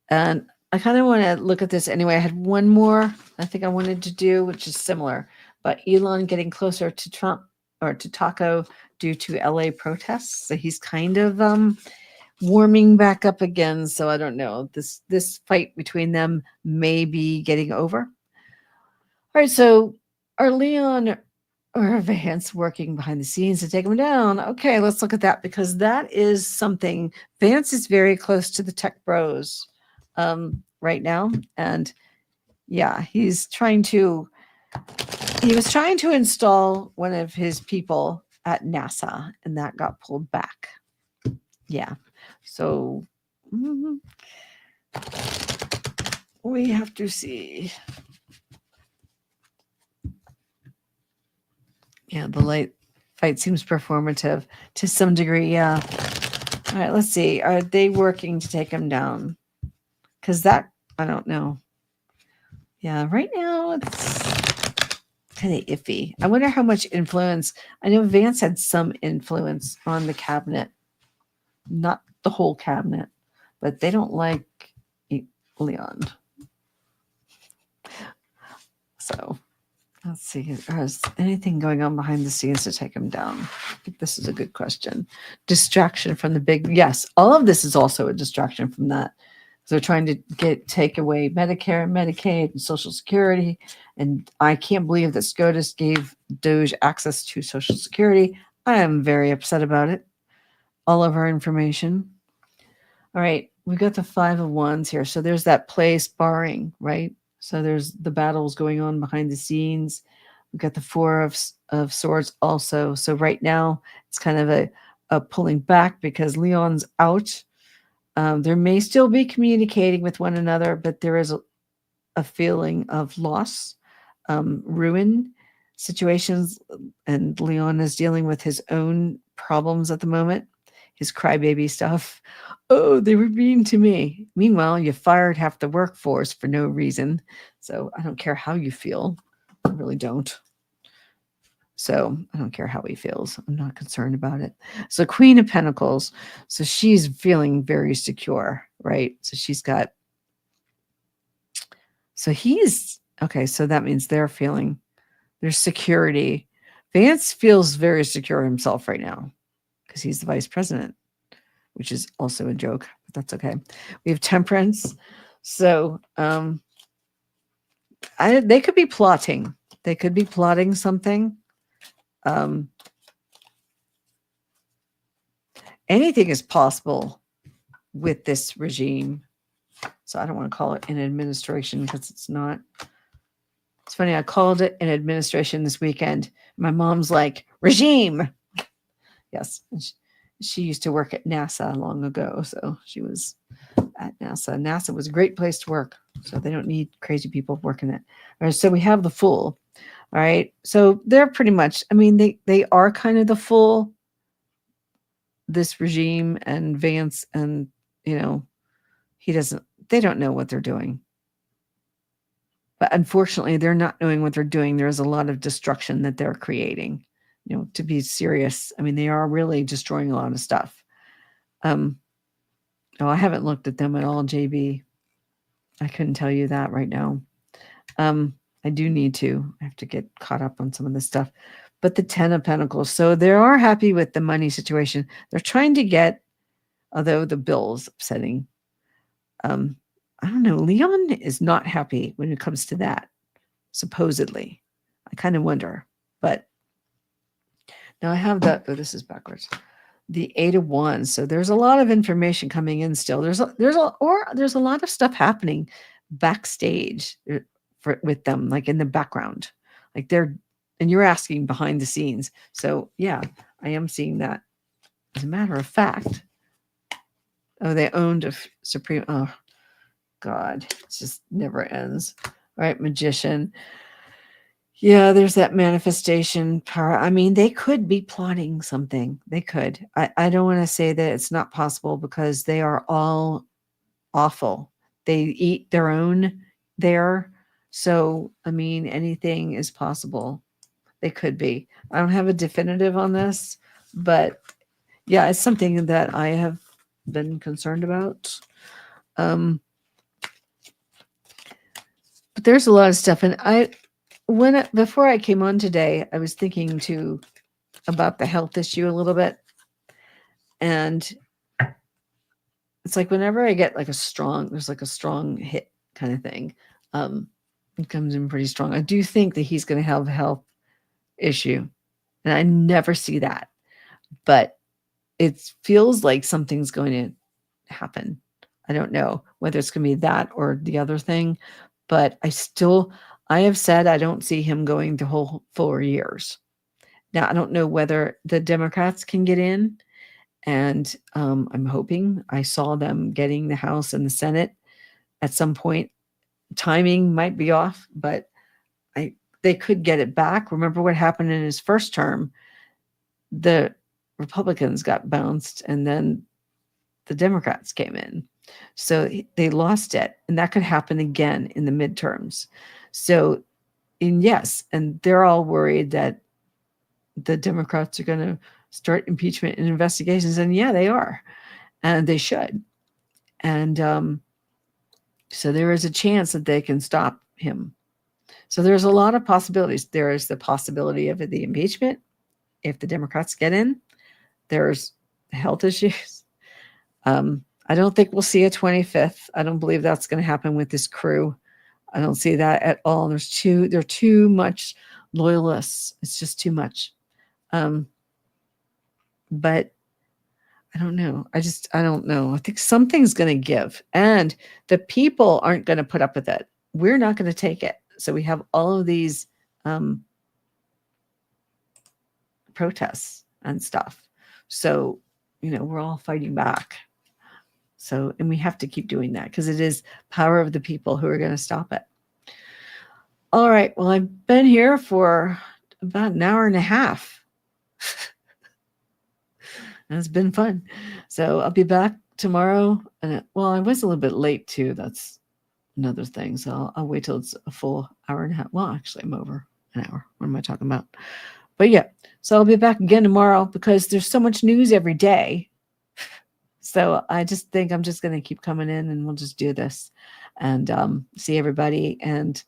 And I kind of want to look at this anyway. I had one more I think I wanted to do, which is similar. But Elon getting closer to Trump or to Taco due to LA protests. So he's kind of warming back up again. So I don't know. This fight between them may be getting over. All right. So our Leon or Vance working behind the scenes to take him down. Okay, let's look at that because that is something. Vance is very close to the tech bros right now. And yeah, he was trying to install one of his people at NASA and that got pulled back. Yeah. So we have to see. Yeah, the light fight seems performative to some degree. Yeah. All right, let's see. Are they working to take him down? Because that, I don't know. Yeah, right now it's kind of iffy. I wonder how much influence. I know Vance had some influence on the cabinet, not the whole cabinet, but they don't like Leon. So let's see. Is anything going on behind the scenes to take him down? I think this is a good question. Distraction from the big. Yes, all of this is also a distraction from that. So they're trying to take away Medicare and Medicaid and Social Security. And I can't believe that SCOTUS gave Doge access to Social Security. I am very upset about it. All of our information. All right, we got the 5 of Wands here. So there's that play sparring, right? So there's the battles going on behind the scenes. We've got the 4 of Swords also. So right now it's kind of a pulling back because Leon's out. There may still be communicating with one another, but there is a feeling of loss, ruin situations, and Leon is dealing with his own problems at the moment, his crybaby stuff. Oh, they were mean to me. Meanwhile, you fired half the workforce for no reason. So I don't care how you feel. I really don't. So I don't care how he feels. I'm not concerned about it. So Queen of Pentacles. So she's feeling very secure, right? So she's got. So he's okay. So that means they're feeling there's security. Vance feels very secure himself right now because he's the vice president, which is also a joke, but that's okay. We have Temperance. So they could be plotting. They could be plotting something. Anything is possible with this regime. So I don't want to call it an administration because it's not. It's funny. I called it an administration this weekend. My mom's like, regime. Yes. She used to work at NASA long ago. So she was at NASA. NASA was a great place to work. So they don't need crazy people working it. All right. So we have the Fool. All right. So they're pretty much, I mean, they are kind of the Fool, this regime, and Vance, and, you know, they don't know what they're doing. But unfortunately, they're not knowing what they're doing. There's a lot of destruction that they're creating, you know, to be serious. I mean, they are really destroying a lot of stuff. Oh, I haven't looked at them at all, JB. I couldn't tell you that right now. I do need to. I have to get caught up on some of this stuff. But the 10 of Pentacles. So they are happy with the money situation. They're trying to get, although the bill's upsetting. I don't know. Leon is not happy when it comes to that, supposedly. I kind of wonder. But now I have that. Oh, this is backwards. The 8 of Wands. So there's a lot of information coming in still. There's a lot of stuff happening backstage with them, like in the background. Like and you're asking behind the scenes. So yeah, I am seeing that. As a matter of fact, they owned a Supreme. Oh, God, it just never ends. All right, Magician. Yeah, there's that manifestation power. I mean, they could be plotting something. They could. I don't want to say that it's not possible because they are all awful. They eat their own there. So, I mean, anything is possible. They could be. I don't have a definitive on this, but yeah, it's something that I have been concerned about. But there's a lot of stuff. And before I came on today, I was thinking about the health issue a little bit. And it's like whenever I get like there's like a strong hit kind of thing. It comes in pretty strong. I do think that he's going to have health issue. And I never see that. But it feels like something's going to happen. I don't know whether it's going to be that or the other thing, but I have said I don't see him going the whole 4 years. Now, I don't know whether the Democrats can get in, and I'm hoping. I saw them getting the House and the Senate at some point. Timing might be off, but they could get it back. Remember what happened in his first term? The Republicans got bounced, and then the Democrats came in. So they lost it, and that could happen again in the midterms. So, yes, and they're all worried that the Democrats are going to start impeachment and investigations, and yeah, they are, and they should. And so there is a chance that they can stop him. So there's a lot of possibilities. There is the possibility of the impeachment if the Democrats get in. There's health issues. I don't think we'll see a 25th. I don't believe that's going to happen with this crew. I don't see that at all. There are too much loyalists. It's just too much. But I don't know. I don't know. I think something's going to give, and the people aren't going to put up with it. We're not going to take it. So we have all of these protests and stuff. So, we're all fighting back. So, and we have to keep doing that because it is power of the people who are going to stop it. All right. Well, I've been here for about an hour and a half. And it's been fun. So I'll be back tomorrow. And I was a little bit late too. That's another thing. So I'll wait till it's a full hour and a half. Well, actually, I'm over an hour. What am I talking about? But yeah, so I'll be back again tomorrow because there's so much news every day. So I just think I'm just going to keep coming in, and we'll just do this and see everybody, and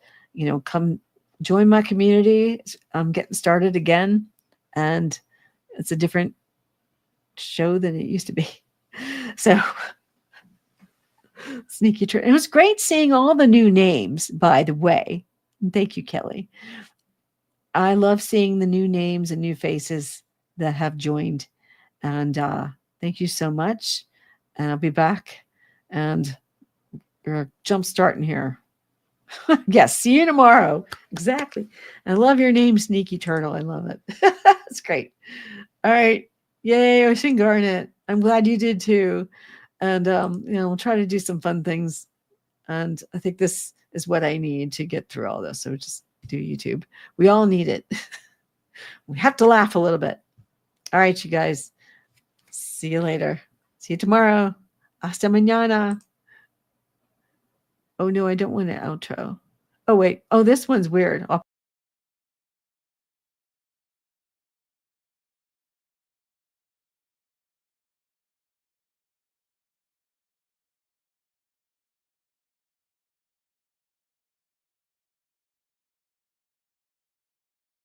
come join my community. I'm getting started again, and it's a different show than it used to be. So sneaky trick. It was great seeing all the new names, by the way. Thank you, Kelly. I love seeing the new names and new faces that have joined. And thank you so much. And I'll be back. And you're jump starting here. Yes, see you tomorrow. Exactly. I love your name, Sneaky Turtle. I love it. That's great. All right. Yay, Ocean Garnet. I'm glad you did too. And we'll try to do some fun things. And I think this is what I need to get through all this. So just do YouTube. We all need it. We have to laugh a little bit. All right, you guys. See you later. See you tomorrow. Hasta mañana. Oh no, I don't want an outro. Oh wait. Oh, this one's weird.